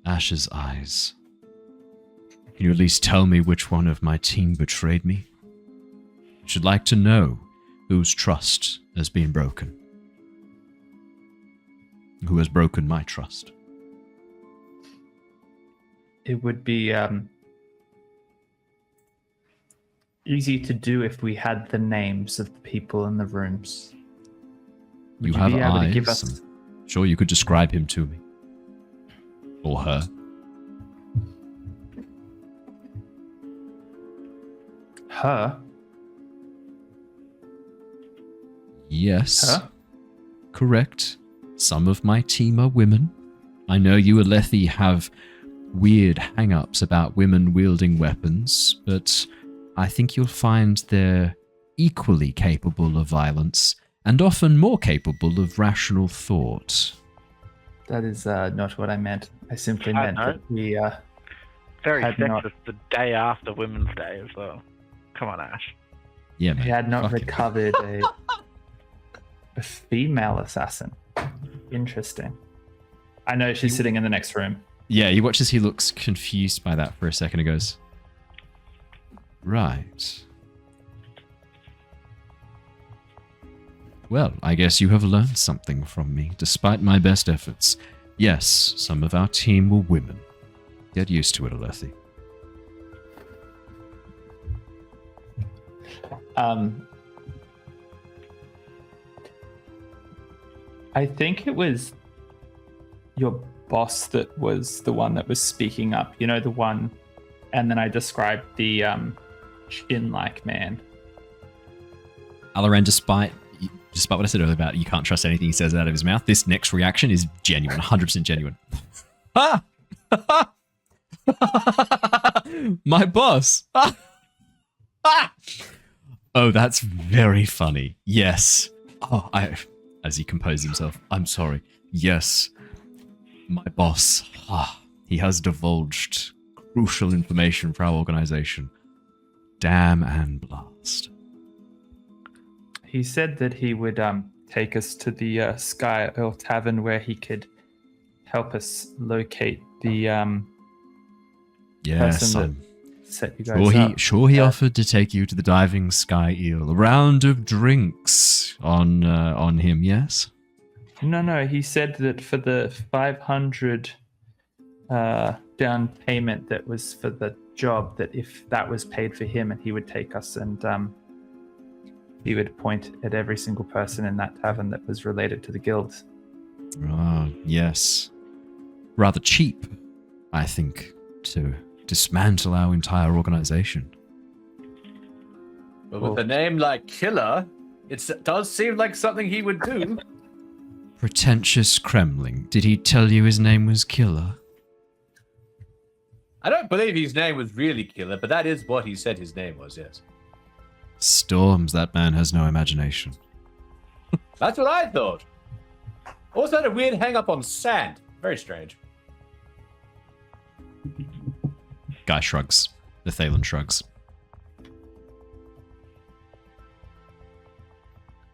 Ash's eyes. Can you at least tell me which one of my team betrayed me? I should like to know whose trust has been broken. Who has broken my trust? It would be easy to do if we had the names of the people in the rooms. You Would have be able to eyes. give us- I'm sure you could describe him to me. Or her. Her? Yes. Her? Correct. Some of my team are women. I know you Aelthi have weird hang-ups about women wielding weapons, but I think you'll find they're equally capable of violence, and often more capable of rational thought. That is not what I meant. I simply I meant know. that we Very Had sexist not- the day after Women's Day as well. Come on, Ash. Yeah, man. he had not Fuck it. recovered a female assassin. Interesting. I know she's sitting in the next room. Yeah, you watch as he looks confused by that for a second and goes, right. Well, I guess you have learned something from me, despite my best efforts. Yes, some of our team were women. Get used to it, Aelthi. I think it was your boss that was the one that was speaking up. You know, the one, and then I described the chin-like man. Alaran, despite what I said earlier about you can't trust anything he says out of his mouth, this next reaction is genuine, 100% genuine. Ah! My boss. Ah! Ah! Oh, that's very funny. Yes. Oh, as he composes himself, I'm sorry. Yes, my boss. Ah, he has divulged crucial information for our organization. Damn and blast. He said that he would take us to the Sky Earl Tavern where he could help us locate the Yes, person that set you guys up. Sure he offered to take you to the diving Sky Eel. A round of drinks on him, yes? No. He said that for the 500 down payment that was for the job, that if that was paid for him, and he would take us and he would point at every single person in that tavern that was related to the guild. Ah, yes. Rather cheap, I think, to dismantle our entire organization. But with a name like Killer, it does seem like something he would do. Pretentious Kremling. Did he tell you his name was Killer? I don't believe his name was really Killer, but that is what he said his name was, yes. Storms, that man has no imagination. That's what I thought. Also had a weird hang-up on sand. Very strange. Guy shrugs. The Thalen shrugs.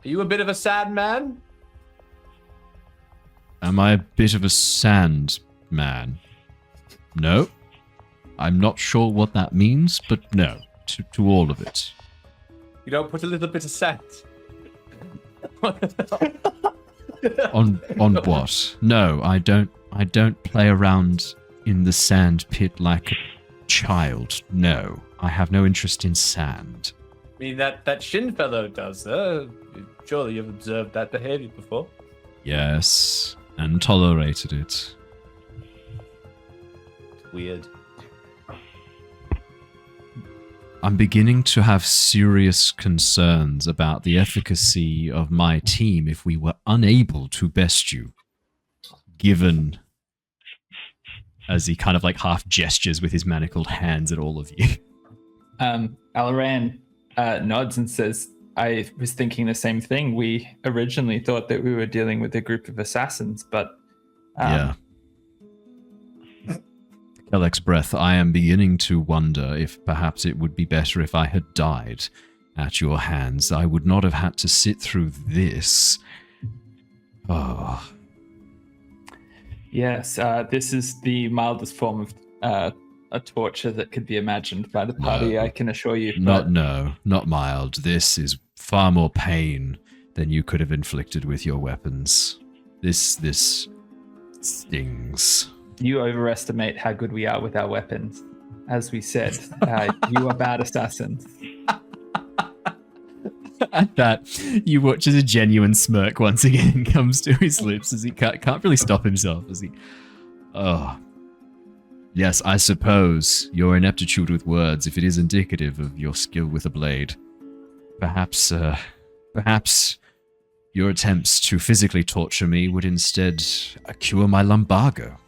Are you a bit of a sad man? Am I a bit of a sand man? No. I'm not sure what that means, but no. To all of it. You don't put a little bit of sand. On what? No, I don't play around in the sand pit like a child. No. I have no interest in sand. I mean, that Shin fellow does, surely you've observed that behavior before. Yes, and tolerated it. It's weird. I'm beginning to have serious concerns about the efficacy of my team if we were unable to best you, given, as he kind of like half gestures with his manacled hands at all of you. Alaran nods and says, I was thinking the same thing. We originally thought that we were dealing with a group of assassins, but... yeah. Kellex Breath, I am beginning to wonder if perhaps it would be better if I had died at your hands. I would not have had to sit through this. Oh. Yes, this is the mildest form of a torture that could be imagined by the party, No. I can assure you. Not mild. This is far more pain than you could have inflicted with your weapons. This stings. You overestimate how good we are with our weapons. As we said, you are bad assassins. At that, you watch as a genuine smirk once again comes to his lips as he can't really stop himself as he... Oh. Yes, I suppose your ineptitude with words, if it is indicative of your skill with a blade. Perhaps your attempts to physically torture me would instead cure my lumbago.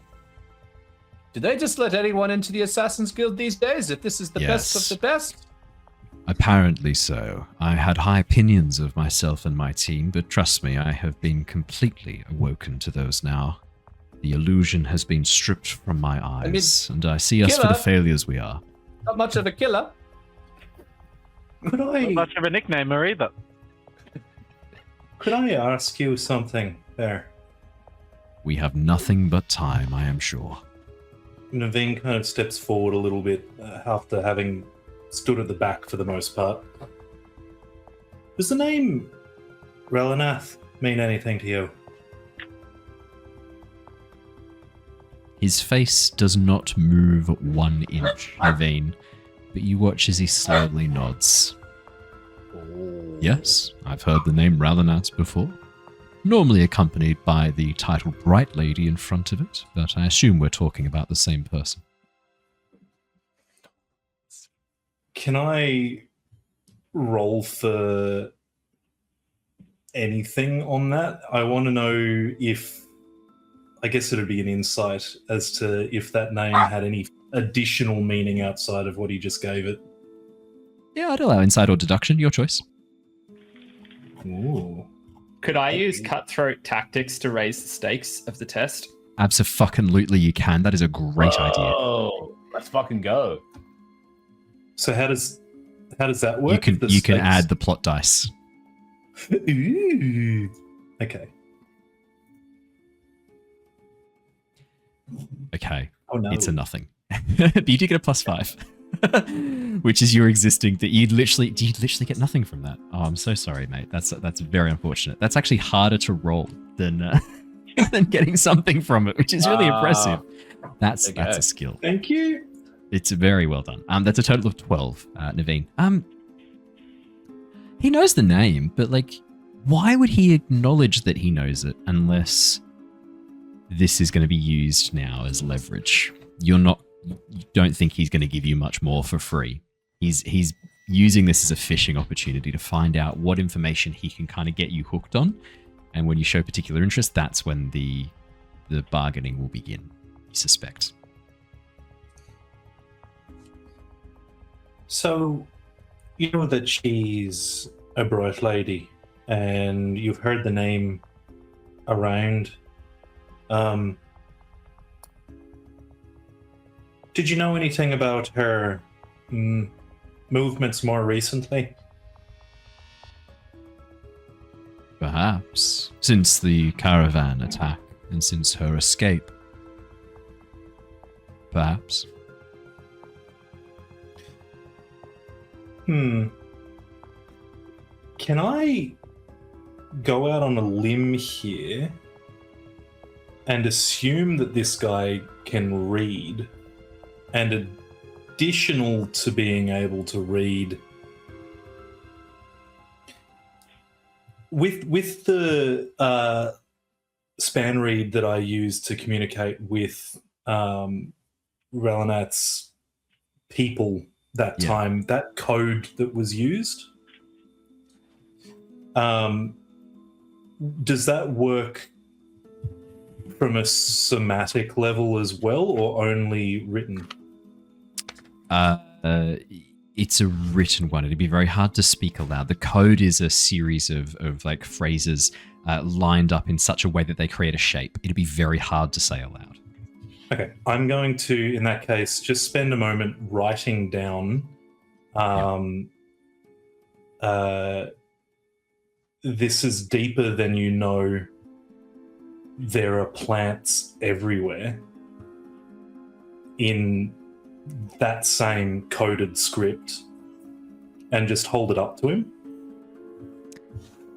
Do they just let anyone into the Assassin's Guild these days, if this is the best of the best? Apparently so. I had high opinions of myself and my team, but trust me, I have been completely awoken to those now. The illusion has been stripped from my eyes, and I see us for the failures we are. Not much of a killer. Not much of a nicknamer either. Could I ask you something there? We have nothing but time, I am sure. Neivien kind of steps forward a little bit after having stood at the back for the most part. Does the name Relanath mean anything to you? His face does not move 1 inch, Neivien, but you watch as he slowly nods. Yes, I've heard the name Relanath before. normally accompanied by the title Bright Lady in front of it, but I assume we're talking about the same person. Can I roll for anything on that? I want to know if, I guess it'd be an insight as to if that name had any additional meaning outside of what he just gave it. Yeah, I'd allow insight or deduction, your choice. Ooh. Could I use cutthroat tactics to raise the stakes of the test? Absolutely you can. That is a great idea. Oh, let's fucking go. So how does that work? You can add the plot dice. Ooh. Okay. Okay. Oh no. It's a nothing. But you do get a +5. Which is your existing that you'd literally get nothing from that. Oh, I'm so sorry, mate. That's very unfortunate. That's actually harder to roll than than getting something from it, which is really impressive. That's a skill. Thank you. It's very well done. That's a total of 12, Neivien. He knows the name, but like, why would he acknowledge that he knows it unless this is going to be used now as leverage? You don't think he's going to give you much more for free. He's using this as a fishing opportunity to find out what information he can kind of get you hooked on. And when you show particular interest, that's when the bargaining will begin, you suspect. So, you know that she's a bright lady, and you've heard the name around. Did you know anything about her movements more recently? Perhaps. Since the caravan attack and since her escape. Perhaps. Can I go out on a limb here and assume that this guy can read, and additional to being able to read, with the span read that I used to communicate with Relanat's people that time, that code that was used, does that work from a somatic level as well, or only written? It's a written one. It'd be very hard to speak aloud. The code is a series of like phrases lined up in such a way that they create a shape. It'd be very hard to say aloud. Okay, I'm going to, in that case, just spend a moment writing down this is deeper than you know. There are plants everywhere in that same coded script, and just hold it up to him.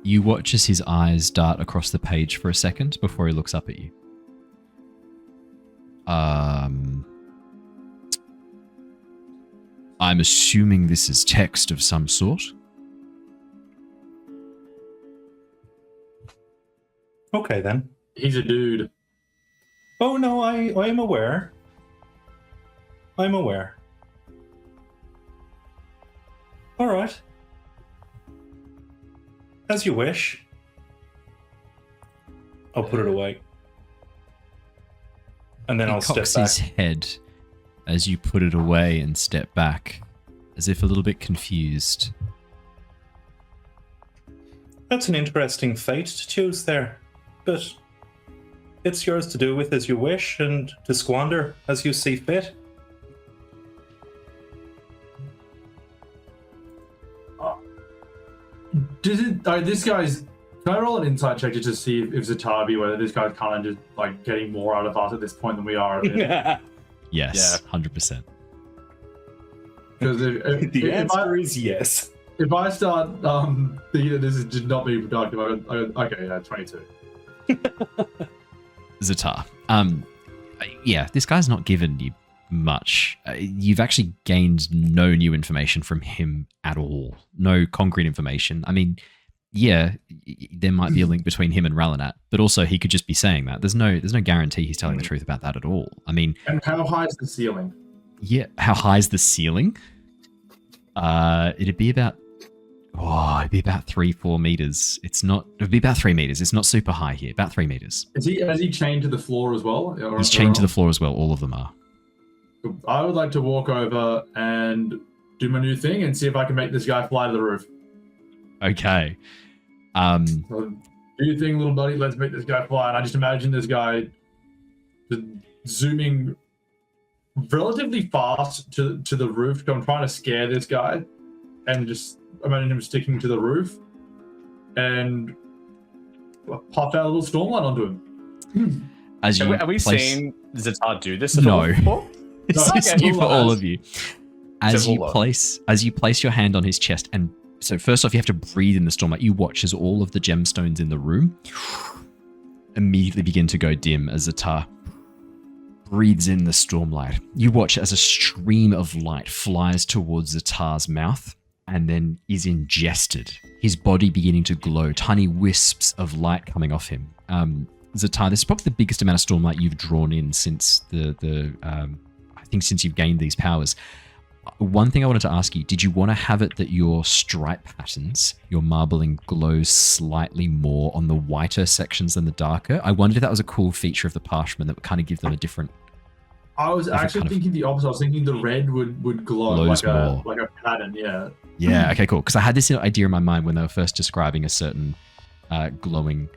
You watch as his eyes dart across the page for a second before he looks up at you. I'm assuming this is text of some sort. Okay, then. He's a dude. Oh, no, I'm aware. I'm aware. All right. As you wish. I'll put it away. And then I'll step cocks back. his head as you put it away and step back, as if a little bit confused. That's an interesting fate to choose there. But it's yours to do with as you wish and to squander as you see fit. This guy's. Can I roll an insight check just to see if Ztar be whether this guy's kind of just like getting more out of us at this point than we are? Yes, 100%. Because The answer is yes. If I start thinking that this is just not being productive, okay, yeah, 22. Ztar. Yeah, this guy's not given you much. You've actually gained no new information from him at all. No concrete information. I mean, yeah, there might be a link between him and Ralanat, but also he could just be saying that. There's no guarantee he's telling the truth about that at all. I mean, And how high is the ceiling? yeah, how high is the ceiling? It'd be about 3-4 meters. It'd be about 3 meters. It's not super high here. About 3 meters. Has he chained to the floor as well? He's chained to the floor as well. All of them are. I would like to walk over and do my new thing and see if I can make this guy fly to the roof. Okay. So, do your thing, little buddy. Let's make this guy fly. And I just imagine this guy just zooming relatively fast to the roof. I'm trying to scare this guy, and just imagine him sticking to the roof and pop out a little stormlight onto him. As you Are we seeing Ztar do this at No. all before? This No, is okay, new for all of you. As you Hula. place your hand on his chest, and so first off, you have to breathe in the stormlight. You watch as all of the gemstones in the room immediately begin to go dim as Ztar breathes in the stormlight. You watch as a stream of light flies towards Zatar's mouth and then is ingested. His body beginning to glow, tiny wisps of light coming off him. Ztar, this is probably the biggest amount of stormlight you've drawn in since I think since you've gained these powers. One thing I wanted to ask you, did you want to have it that your stripe patterns, your marbling, glows slightly more on the whiter sections than the darker? I wondered if that was a cool feature of the parchment that would kind of give them a different... I was actually thinking the opposite. I was thinking the red would glow Glows like more. a pattern, yeah. Yeah, okay, cool. Because I had this idea in my mind when they were first describing a certain glowing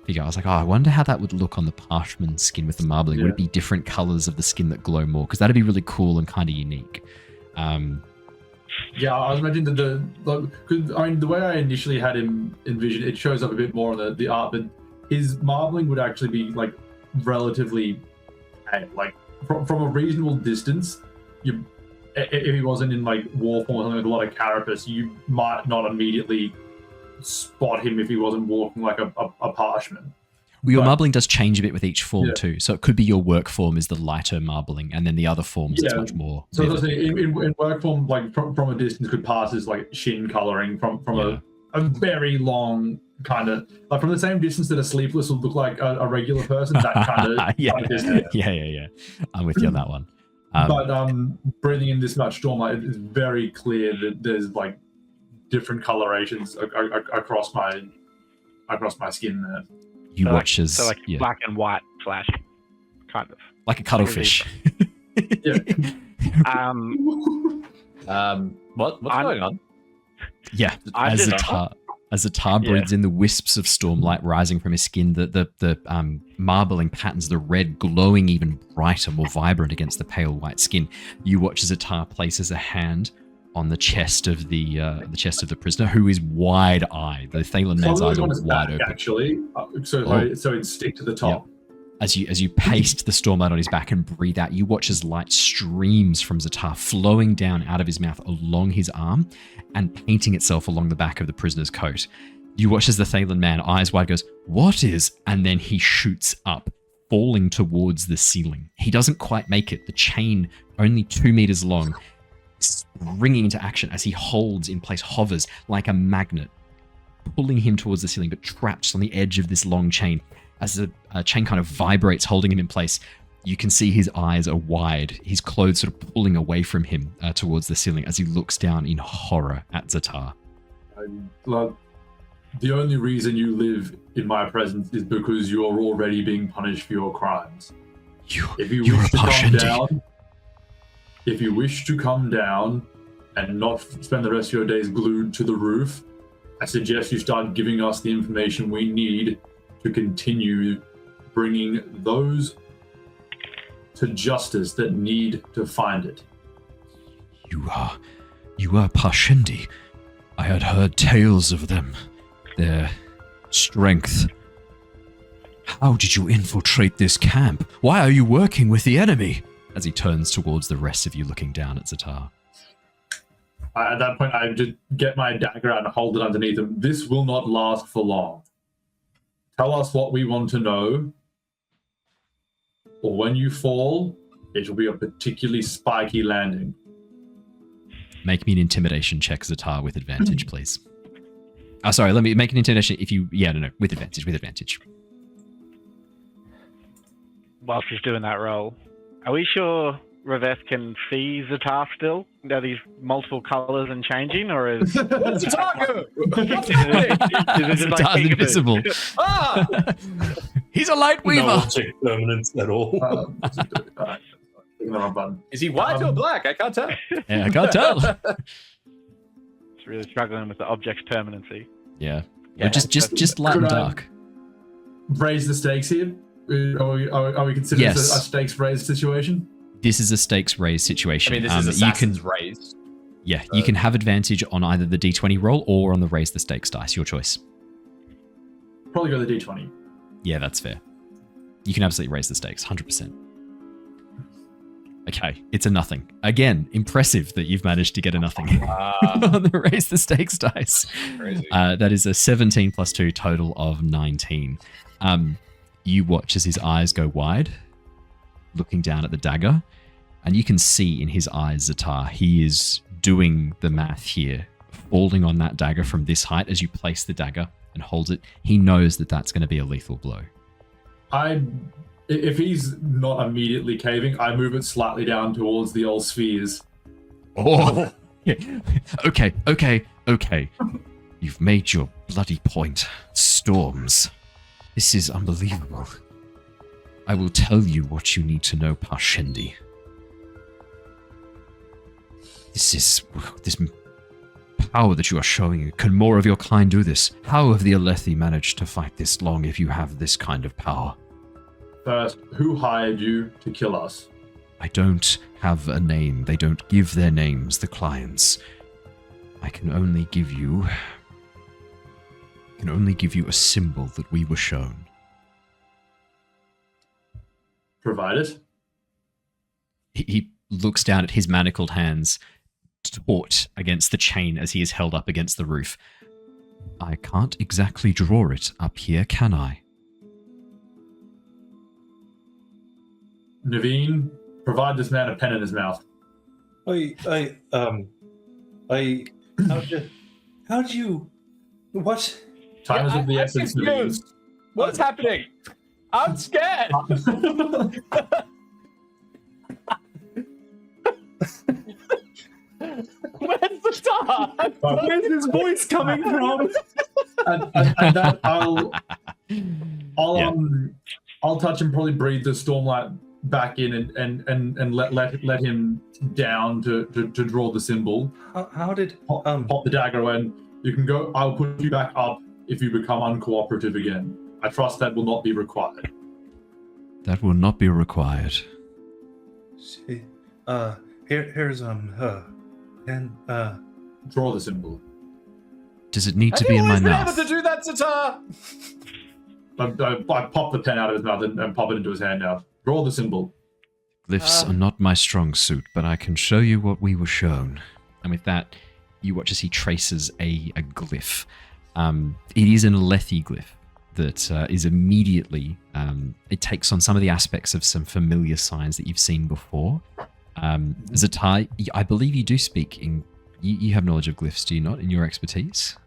figure. I was like, I wonder how that would look on the parchment skin with the marbling. Would it be different colors of the skin that glow more? Because that'd be really cool and kind of unique. Yeah, I was imagining the way I initially had him envisioned, it shows up a bit more on the art, but his marbling would actually be like relatively, like from a reasonable distance. If he wasn't in like war form or something with a lot of carapace, you might not immediately spot him if he wasn't walking like a parchment. Well, your But- marbling does change a bit with each form Yeah. too. So it could be your work form is the lighter marbling, and then the other forms it's Yeah. much more. So vivid. that's the thing, in work form, like from a distance, could pass as like shin coloring from Yeah. a very long kind of like from the same distance that a sleepless would look like a regular person. That kind of yeah. distance. yeah. I'm with you on that one. But breathing in this much stormlight, it's very clear that there's like different colorations across my skin there. you So watch as So like yeah, black and white flashing, kind of. like a cuttlefish. Yeah. What's I'm- going on? Yeah, I as just- the tar breathes in, the wisps of stormlight rising from his skin, the marbling patterns, the red glowing even brighter, more vibrant against the pale white skin. You watch as Ztar places a hand on the chest of the prisoner, who is wide-eyed. The Thalen man's eyes Probably are on his wide back, open. actually, so it'd stick to the top. As you paste the stormlight on his back and breathe out, you watch as light streams from Ztar flowing down out of his mouth along his arm and painting itself along the back of the prisoner's coat. You watch as the Thalen man, eyes wide, goes, "What is?" And then he shoots up, falling towards the ceiling. He doesn't quite make it. The chain, only 2 meters long, springing into action as he holds in place, hovers like a magnet, pulling him towards the ceiling, but trapped on the edge of this long chain. As the chain kind of vibrates, holding him in place, you can see his eyes are wide, his clothes sort of pulling away from him towards the ceiling as he looks down in horror at Ztar. Like, the only reason you live in my presence is because you are already being punished for your crimes. If you You're wish a to come Pashendi. down, if you wish to come down and not spend the rest of your days glued to the roof, I suggest you start giving us the information we need to continue bringing those to justice that need to find it. You are Pashendi. I had heard tales of them, their strength. How did you infiltrate this camp? Why are you working with the enemy? As he turns towards the rest of you, looking down at Ztar. At that point, I just get my dagger out and hold it underneath him. This will not last for long. Tell us what we want to know, or when you fall, it will be a particularly spiky landing. Make me an intimidation check, Ztar, with advantage, please. Sorry, let me make an intimidation if you... Yeah, no, with advantage. Whilst he's doing that roll, are we sure Rav-eth can see Ztar still? Are these multiple colours and changing, or is... Ztar! is it just Ztar's peekaboo? invisible. Ah! He's a light weaver! No object permanence at all. Alright. Clicking the wrong button. Is he white or black? I can't tell. Yeah, I can't tell. It's really struggling with the object's permanency. Yeah. Yeah, Just light and Could I- dark. Raise the stakes here. Are we considering Yes. this a stakes raised situation? This is a stakes raised situation. I mean, this is you Assassin's can, raised. yeah, you can have advantage on either the d20 roll or on the raise the stakes dice. Your choice. Probably go the d20. Yeah, that's fair. You can absolutely raise the stakes, 100%. Okay, it's a nothing. Again, impressive that you've managed to get a nothing on the raise the stakes dice. Crazy. That is a 17 plus 2 total of 19. You watch as his eyes go wide, looking down at the dagger, and you can see in his eyes, Ztar, he is doing the math here, falling on that dagger from this height as you place the dagger and holds it. He knows that that's going to be a lethal blow. If he's not immediately caving, I move it slightly down towards the old spheres. Oh, okay. You've made your bloody point. Storms. This is unbelievable. I will tell you what you need to know, Parshendi. This power that you are showing. Can more of your kind do this? How have the Aelthi managed to fight this long if you have this kind of power? First, who hired you to kill us? I don't have a name. They don't give their names, the clients. I can only give you a symbol that we were shown. Provide it. He looks down at his manacled hands, taut against the chain as he is held up against the roof. I can't exactly draw it up here, can I? Neivien, provide this man a pen in his mouth. How'd you, what? Time is of the I'm essence, confused. What's happening? I'm scared. Where's the star? Where's his voice coming from? and that Yeah. I'll touch and probably breathe the Stormlight back in and let him down to draw the symbol. How did Pop the dagger and you can go. I'll put you back up if you become uncooperative again. I trust that will not be required. That will not be required. see? Here's and Draw the symbol. Does it need to Have be you in my always been mouth? able to do that, Ztar? I pop the pen out of his mouth and pop it into his hand now. Draw the symbol. Glyphs are not my strong suit, but I can show you what we were shown. And with that, you watch as he traces a glyph. It is an Aelthi glyph that is immediately... it takes on some of the aspects of some familiar signs that you've seen before. Ztar, I believe you do speak in... You have knowledge of glyphs, do you not, in your expertise?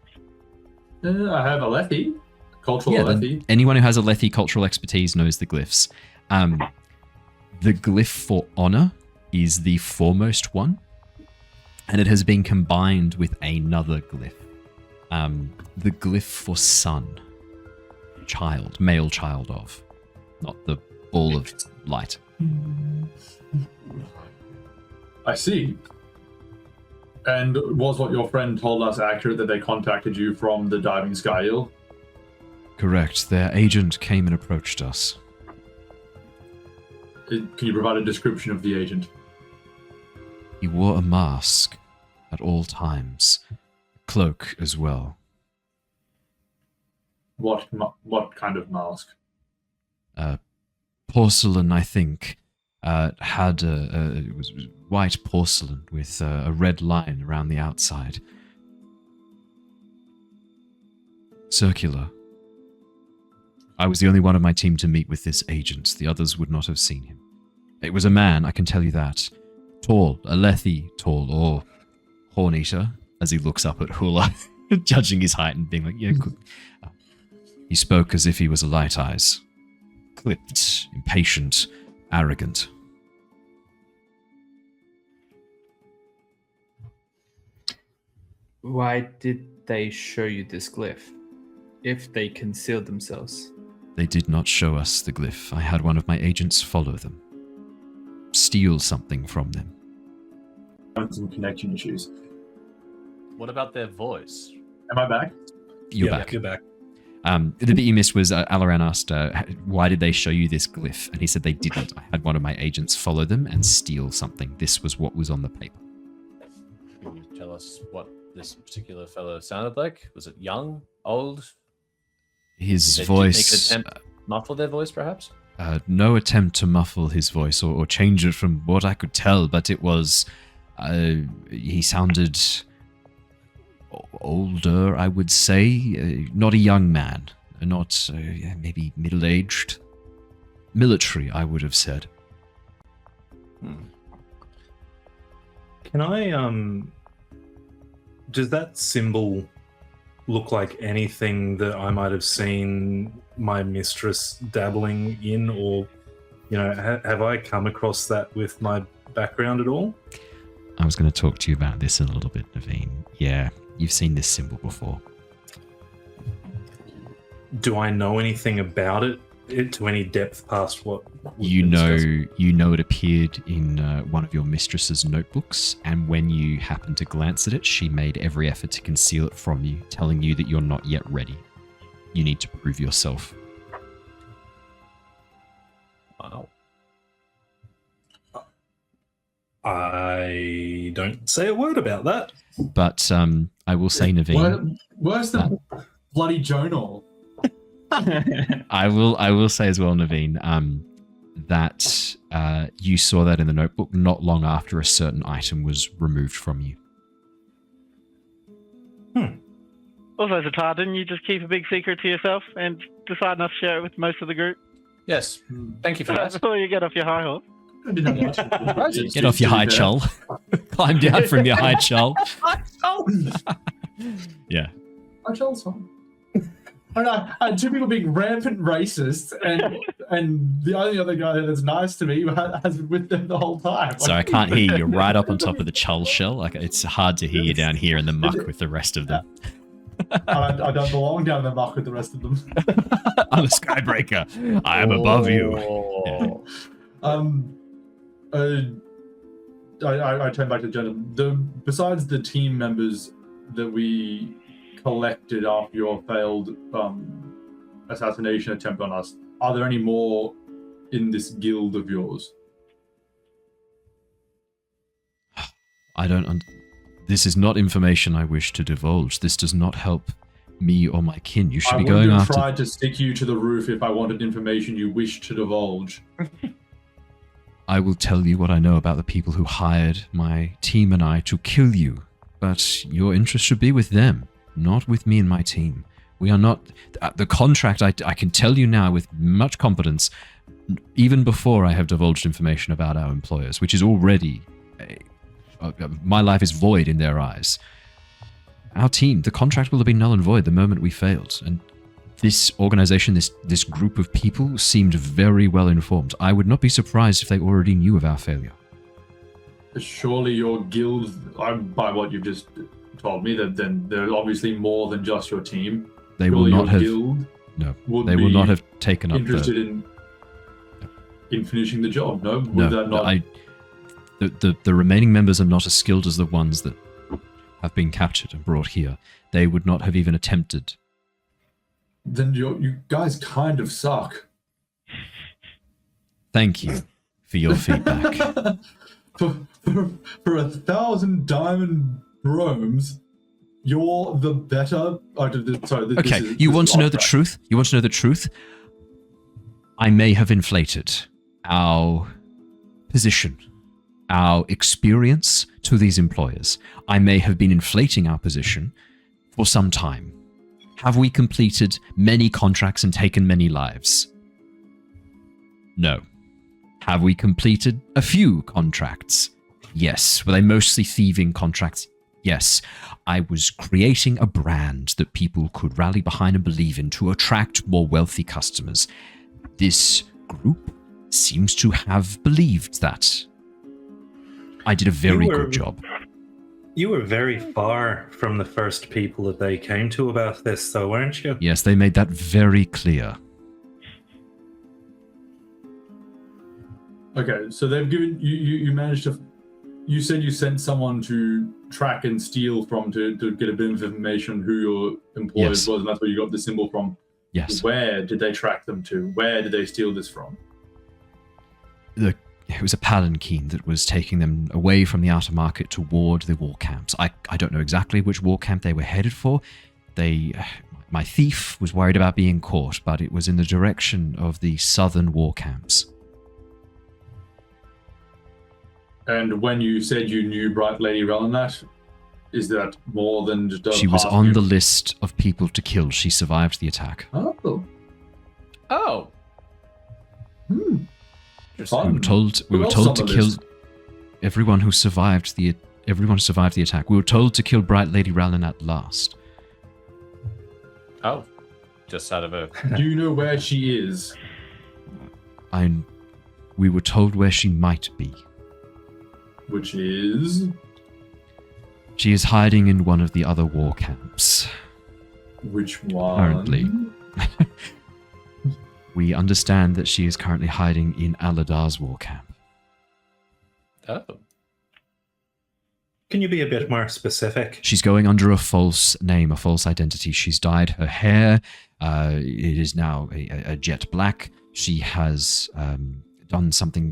I have Aelthi. Cultural then Aelthi. anyone who has Aelthi cultural expertise knows the glyphs. The glyph for honor is the foremost one, and it has been combined with another glyph. The glyph for son, child, male child of, not the ball of light. I see. And was what your friend told us accurate, that they contacted you from the Diving Sky Eel? Correct. Their agent came and approached us. Can you provide a description of the agent? He wore a mask at all times, a cloak as well. What kind of mask? Porcelain, I think. It was white porcelain with a red line around the outside. Circular. I was the only one of my team to meet with this agent. The others would not have seen him. It was a man, I can tell you that. Tall, Aelthi tall, or Horn-eater, as he looks up at Hula. judging his height and being like, yeah, good. He spoke as if he was a light eyes. Clipped, impatient, arrogant. Why did they show you this glyph? If they concealed themselves. They did not show us the glyph. I had one of my agents follow them. Steal something from them. Some connection issues. What about their voice? Am I back? You're Yeah, back. You're back. The bit you missed was Alaran asked, why did they show you this glyph? And he said they didn't. I had one of my agents follow them and steal something. This was what was on the paper. Can you tell us what this particular fellow sounded like? Was it young, old? His Did voice... they make an attempt to muffle their voice, perhaps? No attempt to muffle his voice or change it from what I could tell, but it was... he sounded older, I would say. Not a young man. Not maybe middle-aged. Military, I would have said. Can I, does that symbol look like anything that I might have seen my mistress dabbling in, or, you know, have I come across that with my background at all? I was going to talk to you about this in a little bit, Neivien. Yeah, you've seen this symbol before. Do I know anything about it to any depth past what we've You been discussing? know it appeared in one of your mistress's notebooks, and when you happened to glance at it, she made every effort to conceal it from you, telling you that you're not yet ready. You need to prove yourself. Wow. I don't say a word about that. But I will say, Neivien, Where's the bloody journal? I will say as well, Neivien, that you saw that in the notebook not long after a certain item was removed from you. Also, Ztar, didn't you just keep a big secret to yourself and decide not to share it with most of the group? Yes. Thank you for that. Before you get off your high horse. I didn't have to- Get off your high chull. Climb down from your high chull. Yeah. My child's fine. I know, I had two people being rampant racists, and the only other guy that's nice to me has been with them the whole time. So I can't hear you. You're right up on top of the chull shell. Like, it's hard to hear you down here in the muck with the rest of them. I don't belong down the muck with the rest of them. I'm a skybreaker. I am above you. I turn back to the gentleman. Besides the team members that we collected after your failed assassination attempt on us, are there any more in this guild of yours? I don't... This is not information I wish to divulge. This does not help me or my kin. You should be going I after... wouldn't have tried to stick you to the roof if I wanted information you wish to divulge. I will tell you what I know about the people who hired my team and I to kill you. But your interest should be with them, not with me and my team. We are not... The contract, I can tell you now with much confidence, even before I have divulged information about our employers, which is already... my life is void in their eyes. Our team, the contract will have been null and void the moment we failed. And this organization, this group of people seemed very well informed. I would not be surprised if they already knew of our failure. Surely your guild, by what you've just told me, that then they're obviously more than just your team. They Surely will not your have... guild No, would they will be not have taken up interested in finishing the job. No, would that not? The remaining members are not as skilled as the ones that have been captured and brought here. They would not have even attempted. Then you guys kind of suck. Thank you for your feedback. for 1,000 diamond bromes, you're the better. Okay, you want to know the truth? You want to know the truth? I may have inflated our position, our experience to these employers. I may have been inflating our position for some time. Have we completed many contracts and taken many lives? No. Have we completed a few contracts? Yes. Were they mostly thieving contracts? Yes, I was creating a brand that people could rally behind and believe in to attract more wealthy customers. This group seems to have believed that. I did a very good job. You were very far from the first people that they came to about this, though, weren't you? Yes, they made that very clear. Okay, so they've given you managed to. You said you sent someone to track and steal from to get a bit of information who your employers was, and that's where you got the symbol from. Yes. Where did they track them to? Where did they steal this from? It was a palanquin that was taking them away from the outer market toward the war camps. I don't know exactly which war camp they were headed for. My thief was worried about being caught, but it was in the direction of the southern war camps. And when you said you knew Bright Lady Relinat, is that more than just a She was past on you? the list of people to kill. She survived the attack. Oh. Oh. We were told to kill everyone who survived the attack. We were told to kill Bright Lady Relinat last. Oh. Just out of a... Do you know where she is? We were told where she might be. Which is? She is hiding in one of the other war camps. Which one? Currently. We understand that she is currently hiding in Aladar's war camp. Oh. Can you be a bit more specific? She's going under a false name, a false identity. She's dyed her hair. It is now a jet black. She has done something.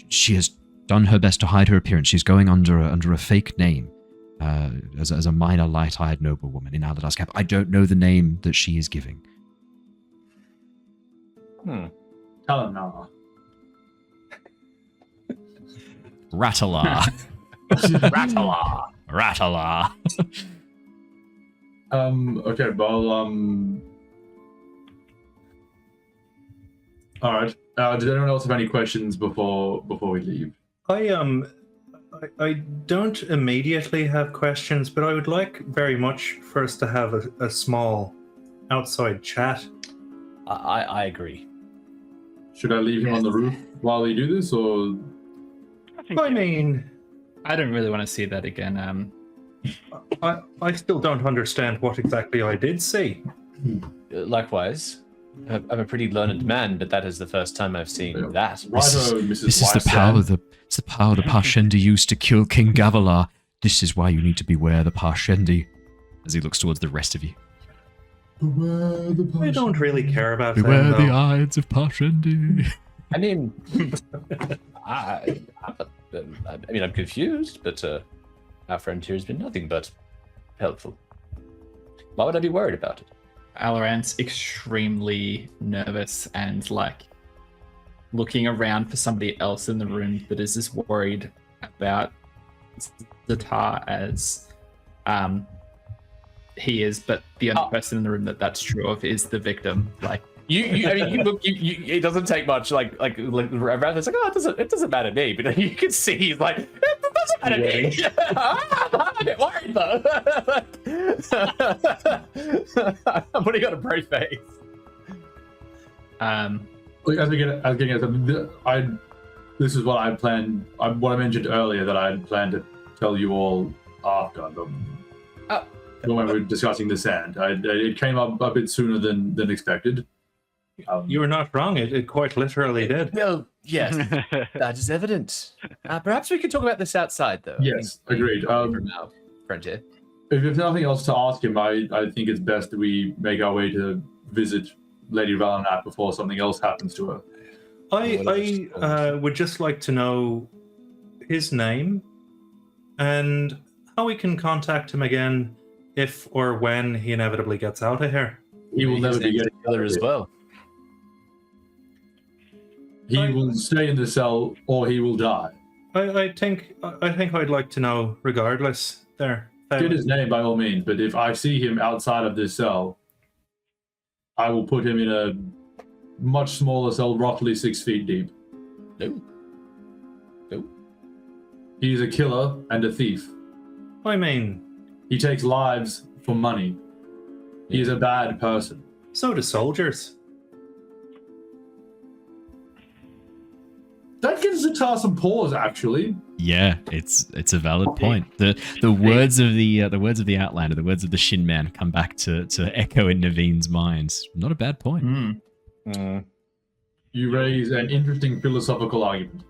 She has done her best to hide her appearance. She's going under a fake name as a minor light-eyed noblewoman in Aladar's camp. I don't know the name that she is giving. Eleanor. Rattler. Rattler. Okay, well, all right. Did anyone else have any questions before we leave? I don't immediately have questions, but I would like very much for us to have a small outside chat. I agree. Should I leave him on the roof while we do this, or? I mean, I don't really want to see that again. I still don't understand what exactly I did see. Likewise. I'm a pretty learned man, but that is the first time I've seen that. This is the power the Parshendi used to kill King Gavilar. This is why you need to beware the Parshendi. As he looks towards the rest of you. I don't really care about Beware them, the though. Ides of Parshendi. I mean, I'm confused, but our friend here has been nothing but helpful. Why would I be worried about it? Alaran's extremely nervous and looking around for somebody else in the room that is as worried about Ztar as he is, but the only person in the room that's true of is the victim. It doesn't take much. Like Rav-eth's like, oh, it doesn't matter to me, but you can see he's like, it doesn't matter to me. I'm a bit worried though. I'm putting on a brave face. This is what I planned. What I mentioned earlier that I had planned to tell you all after when we were discussing the sand. It came up a bit sooner than expected. You were not wrong. It quite literally did. Well, yes, that is evident. Perhaps we could talk about this outside, though. Yes, agreed. From now, Frontier. If there's nothing else to ask him, I think it's best that we make our way to visit Lady Relinat before something else happens to her. I would just like to know his name and how we can contact him again if or when he inevitably gets out of here. He will never be getting together as well. He will stay in the cell or he will die. I think I'd like to know regardless there. Get his name by all means, but if I see him outside of this cell, I will put him in a much smaller cell, roughly 6 feet deep. No. He's a killer and a thief. I mean, He takes lives for money. He is a bad person. So do soldiers. That gives Ztar some pause, actually. Yeah, it's a valid point. The words of the Outlander, the words of the Shin Man come back to echo in Naveen's mind. Not a bad point. You raise an interesting philosophical argument.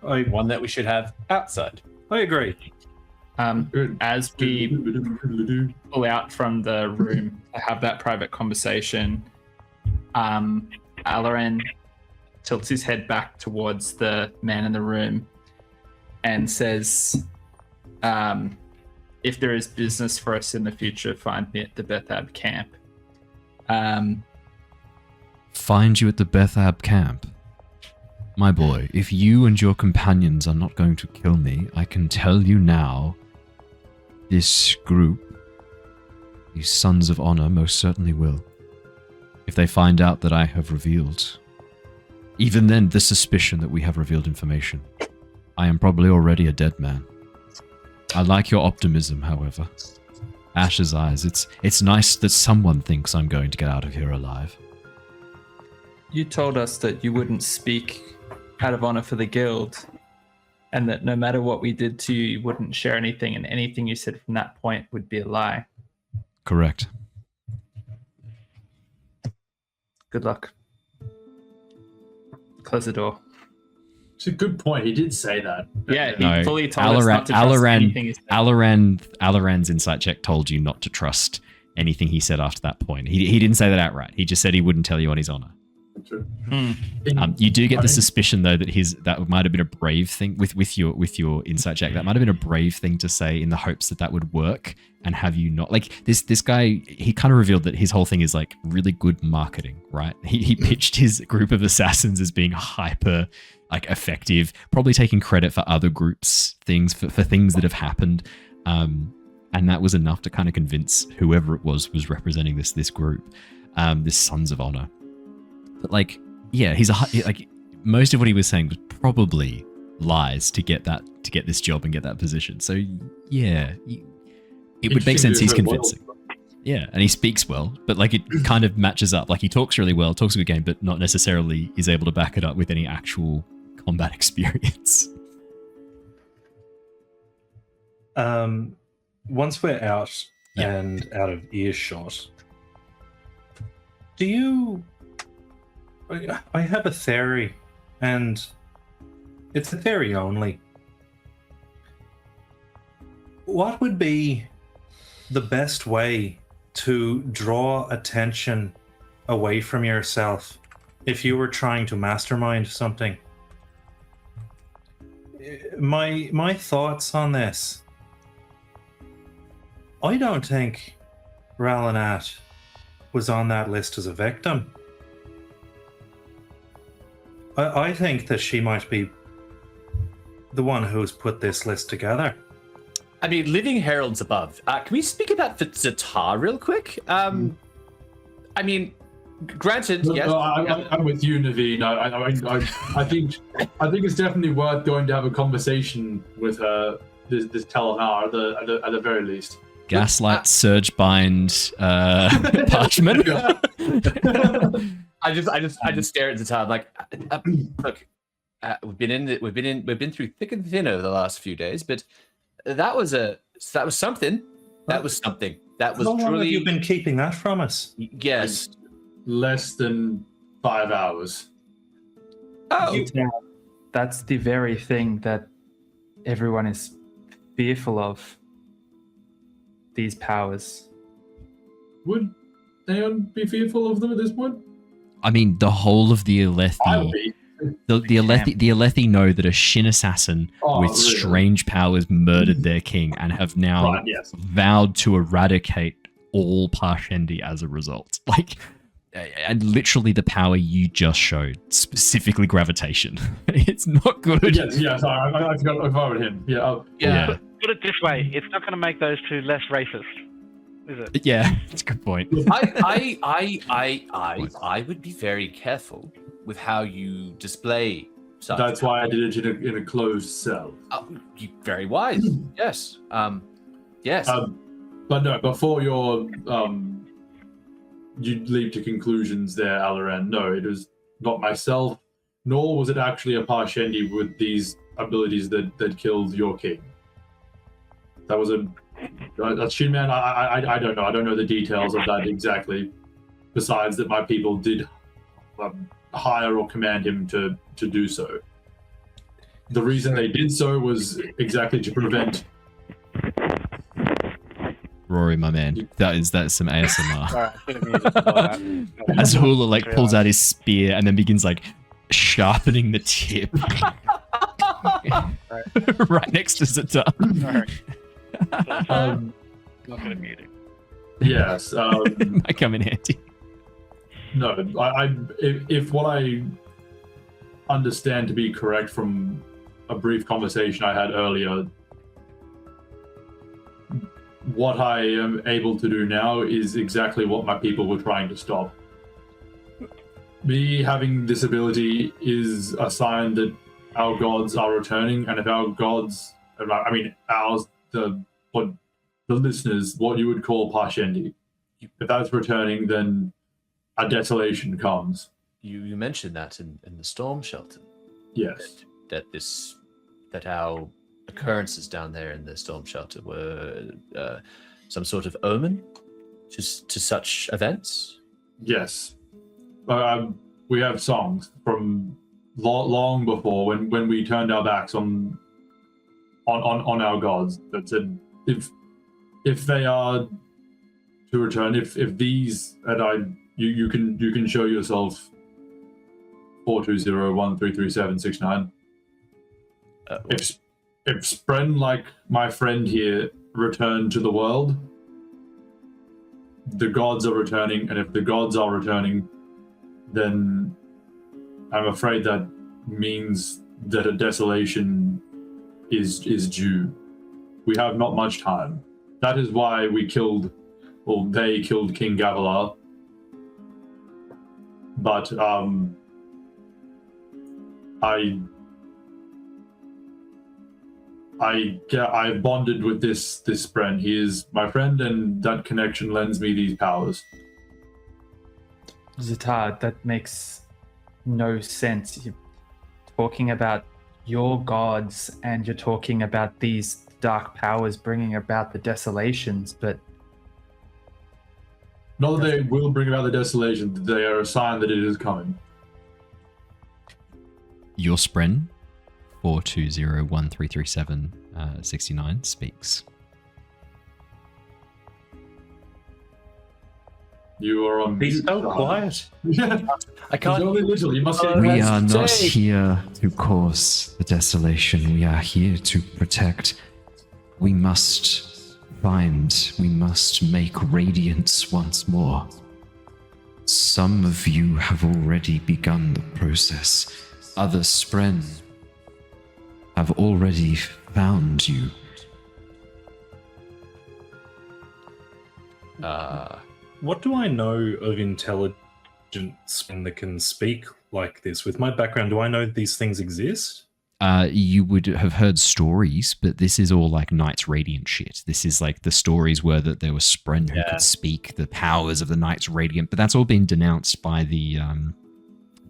One that we should have outside. I agree. As we pull out from the room to have that private conversation, Alaran tilts his head back towards the man in the room and says, if there is business for us in the future, find me at the Bethab camp. Find you at the Bethab camp? My boy, if you and your companions are not going to kill me, I can tell you now, this group, these Sons of Honor, most certainly will. If they find out that I have revealed, even then, the suspicion that we have revealed information, I am probably already a dead man. I like your optimism, however. Ash's eyes, it's nice that someone thinks I'm going to get out of here alive. You told us that you wouldn't speak out of honor for the guild, and that no matter what we did to you, you wouldn't share anything, and anything you said from that point would be a lie. Correct. Good luck. Close the door. It's a good point. He did say that. Yeah, he No, fully told us not to trust anything he said. Alaran's insight check told you not to trust anything he said after that point. He didn't say that outright. He just said he wouldn't tell you on his honor. You do get the suspicion though that might have been a brave thing with your insight check. That might have been a brave thing to say in the hopes that would work and have you not like this guy. He kind of revealed that his whole thing is like really good marketing, right? He pitched his group of assassins as being hyper like effective, probably taking credit for other groups things for things that have happened, and that was enough to kind of convince whoever it was representing this group, this Sons of Honor. But like, yeah, like most of what he was saying was probably lies to get this job and get that position. So yeah, it would make sense he's convincing. Yeah, and he speaks well, but like it kind of matches up. Like he talks really well, talks a good game, but not necessarily is able to back it up with any actual combat experience. Once we're out and out of earshot, I have a theory, and it's a theory only. What would be the best way to draw attention away from yourself if you were trying to mastermind something? My thoughts on this. I don't think Ralanat was on that list as a victim. I think that she might be the one who's put this list together. I mean, living heralds above. Can we speak about Ztar real quick? I mean, granted, yes. No, I'm with you, Neivien. I think it's definitely worth going to have a conversation with her, this Telenar, at the very least. Gaslight, surge bind, parchment. I just stare at Natan like, look, we've been through thick and thin over the last few days, but that was something. That was something. That was How long truly. have you been keeping that from us? Yes. Less than 5 hours. Oh. Yeah, that's the very thing that everyone is fearful of. These powers. Would anyone be fearful of them at this point? I mean, the whole of the I would Aelthi, be. the Aelthi know that a Shin assassin with really? strange powers murdered their king and have now Right, yes. vowed to eradicate all Parshendi as a result. Like, and literally the power you just showed, specifically gravitation. It's not good. Yes, sorry, I forgot him. Yeah. Put it this way, it's not going to make those two less racist, is it? Yeah, it's a good point. I would be very careful with how you display such. That's why I did it in a closed cell. Very wise. Yes. Yes. But no, before you leap to conclusions there, Alaran. No, it was not myself, nor was it actually a Parshendi with these abilities that killed your king. That was a Shinman. I don't know. I don't know the details of that exactly. Besides that, my people did hire or command him to do so. The reason they did so was exactly to prevent. Rory, my man, that's some ASMR. Sorry, I should have muted before that. As Hula like pulls out his spear and then begins like sharpening the tip right next to Ztar. Sorry. Not gonna mute it. Yes. Might come in handy. No, if what I understand to be correct from a brief conversation I had earlier, what I am able to do now is exactly what my people were trying to stop. Me having this ability is a sign that our gods are returning, and if our gods, I mean ours, the listeners, what you would call Parshendi, if that's returning, then a desolation comes. You mentioned that in the storm shelter. Yes. That our occurrences down there in the storm shelter were some sort of omen to such events. Yes. We have songs from long before when we turned our backs on our gods that said if they are to return, if these and you can show yourself 420133769. If Spren, like my friend here, return to the world, the gods are returning, and if the gods are returning, then I'm afraid that means that a desolation is due. We have not much time. That is why they killed King Gavilar. But I bonded with this friend. He is my friend, and that connection lends me these powers. Ztar, that makes no sense. You're talking about your gods, and you're talking about these dark powers bringing about the desolations, but... Not that they will bring about the desolation, they are a sign that it is coming. Your Spren, 420133769 speaks. You are on. Be so quiet. I can't. Only little. You must get We rest. are not here to cause the desolation. We are here to protect. We must make radiance once more. Some of you have already begun the process. Other Spren have already found you. What do I know of intelligent Spren that can speak like this? With my background, do I know these things exist? You would have heard stories, but this is all like Knights Radiant shit. This is like the stories were that there were Spren who could speak the powers of the Knights Radiant, but that's all been denounced by the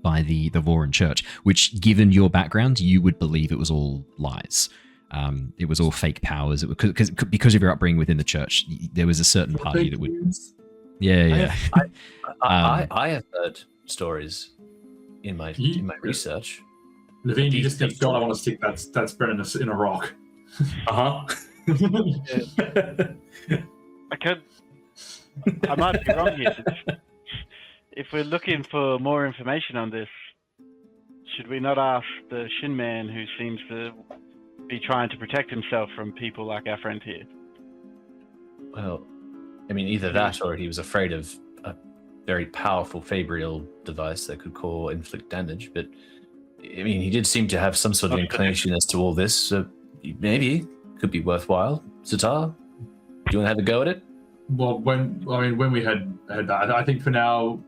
Voran Church, which, given your background, you would believe it was all lies. It was all fake powers. Because of your upbringing within the church, there was a certain party that would... Yeah. I have heard stories in my research. Neivien, you just think, God, I want to stick that Spren in a rock. Uh-huh. I might be wrong here. If we're looking for more information on this, should we not ask the Shin Man who seems to be trying to protect himself from people like our friend here? Well, I mean, either that or he was afraid of a very powerful Fabrial device that could inflict damage. But I mean, he did seem to have some sort of inclination as to all this, so maybe it could be worthwhile. Ztar, do you want to have a go at it? Well, when we had that, I think for now,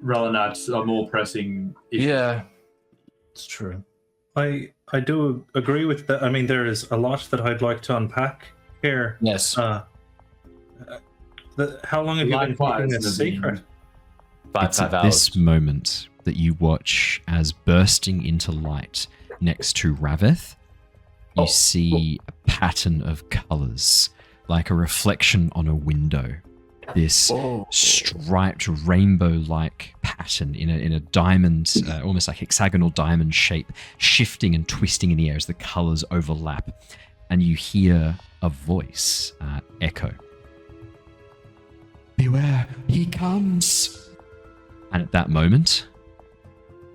Relinat's a more pressing issue. Yeah, it's true. I do agree with that. I mean, there is a lot that I'd like to unpack here. Yes. How long have you been keeping this secret? Five It's at hours. this moment that you watch as bursting into light next to Rav-eth, you see a pattern of colors, like a reflection on a window. This striped rainbow-like pattern in a diamond, almost like hexagonal diamond shape, shifting and twisting in the air as the colors overlap. And you hear a voice echo. Beware, he comes. And at that moment,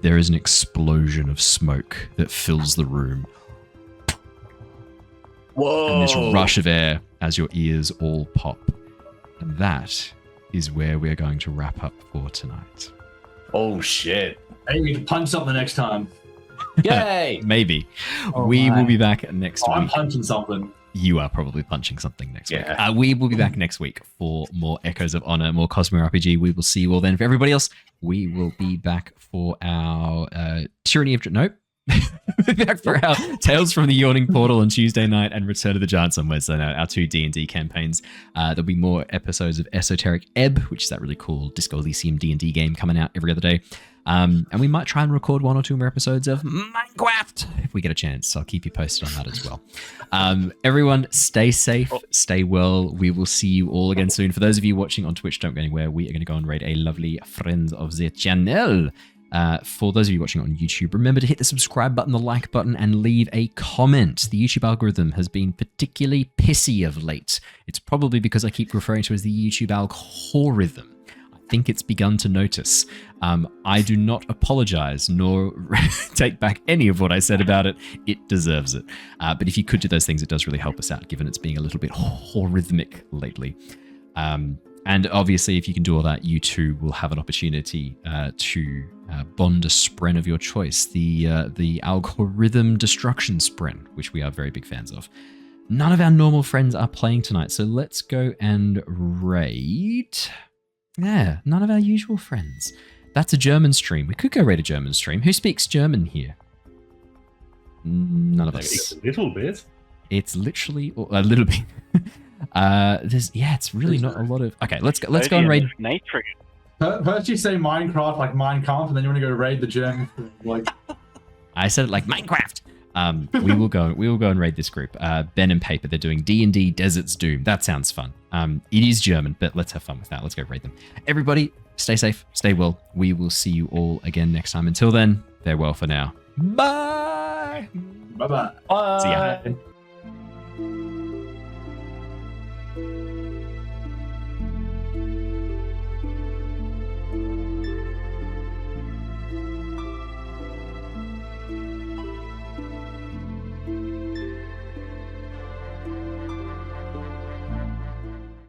there is an explosion of smoke that fills the room. Whoa! And this rush of air as your ears all pop. And that is where we're going to wrap up for tonight. Oh shit! Hey, we can punch something next time. Yay! Maybe. Oh we my. will be back next Oh, I'm week. punching something. You are probably punching something next week. Yeah. We will be back next week for more Echoes of Honor, more Cosmere RPG. We will see you all then. For everybody else, we will be back for our Tyranny of... Nope. We'll be back for our Tales from the Yawning Portal on Tuesday night and Return of the Giants on Wednesday night, our 2 D&D campaigns. There'll be more episodes of Esoteric Ebb, which is that really cool Disco Elysium D&D game coming out every other day. And we might try and record 1 or 2 more episodes of Minecraft if we get a chance. I'll keep you posted on that as well. Everyone, stay safe, stay well. We will see you all again soon. For those of you watching on Twitch, don't go anywhere. We are going to go and raid a lovely friend of the channel. For those of you watching on YouTube, remember to hit the subscribe button, the like button, and leave a comment. The YouTube algorithm has been particularly pissy of late. It's probably because I keep referring to it as the YouTube algorithm. I think it's begun to notice. I do not apologize nor take back any of what I said about it. It deserves it. But if you could do those things, it does really help us out, given it's being a little bit horrhythmic lately. And obviously, if you can do all that, you too will have an opportunity to bond a spren of your choice, the algorithm destruction spren, which we are very big fans of. None of our normal friends are playing tonight, so let's go and raid. Yeah, none of our usual friends. That's a German stream. We could go raid a German stream. Who speaks German here? None of us. A little bit. It's literally a little bit. It's really not a lot of. Okay, let's go and raid. Nature. First you say Minecraft like Mein Kampf, and then you want to go raid the German like. I said it like Minecraft. We will go and raid this group. Ben and Paper, they're doing D&D Desert's Doom. That sounds fun. It is German, but let's have fun with that. Let's go raid them. Everybody, stay safe, stay well. We will see you all again next time. Until then, farewell for now. Bye. Bye bye. Bye. See ya.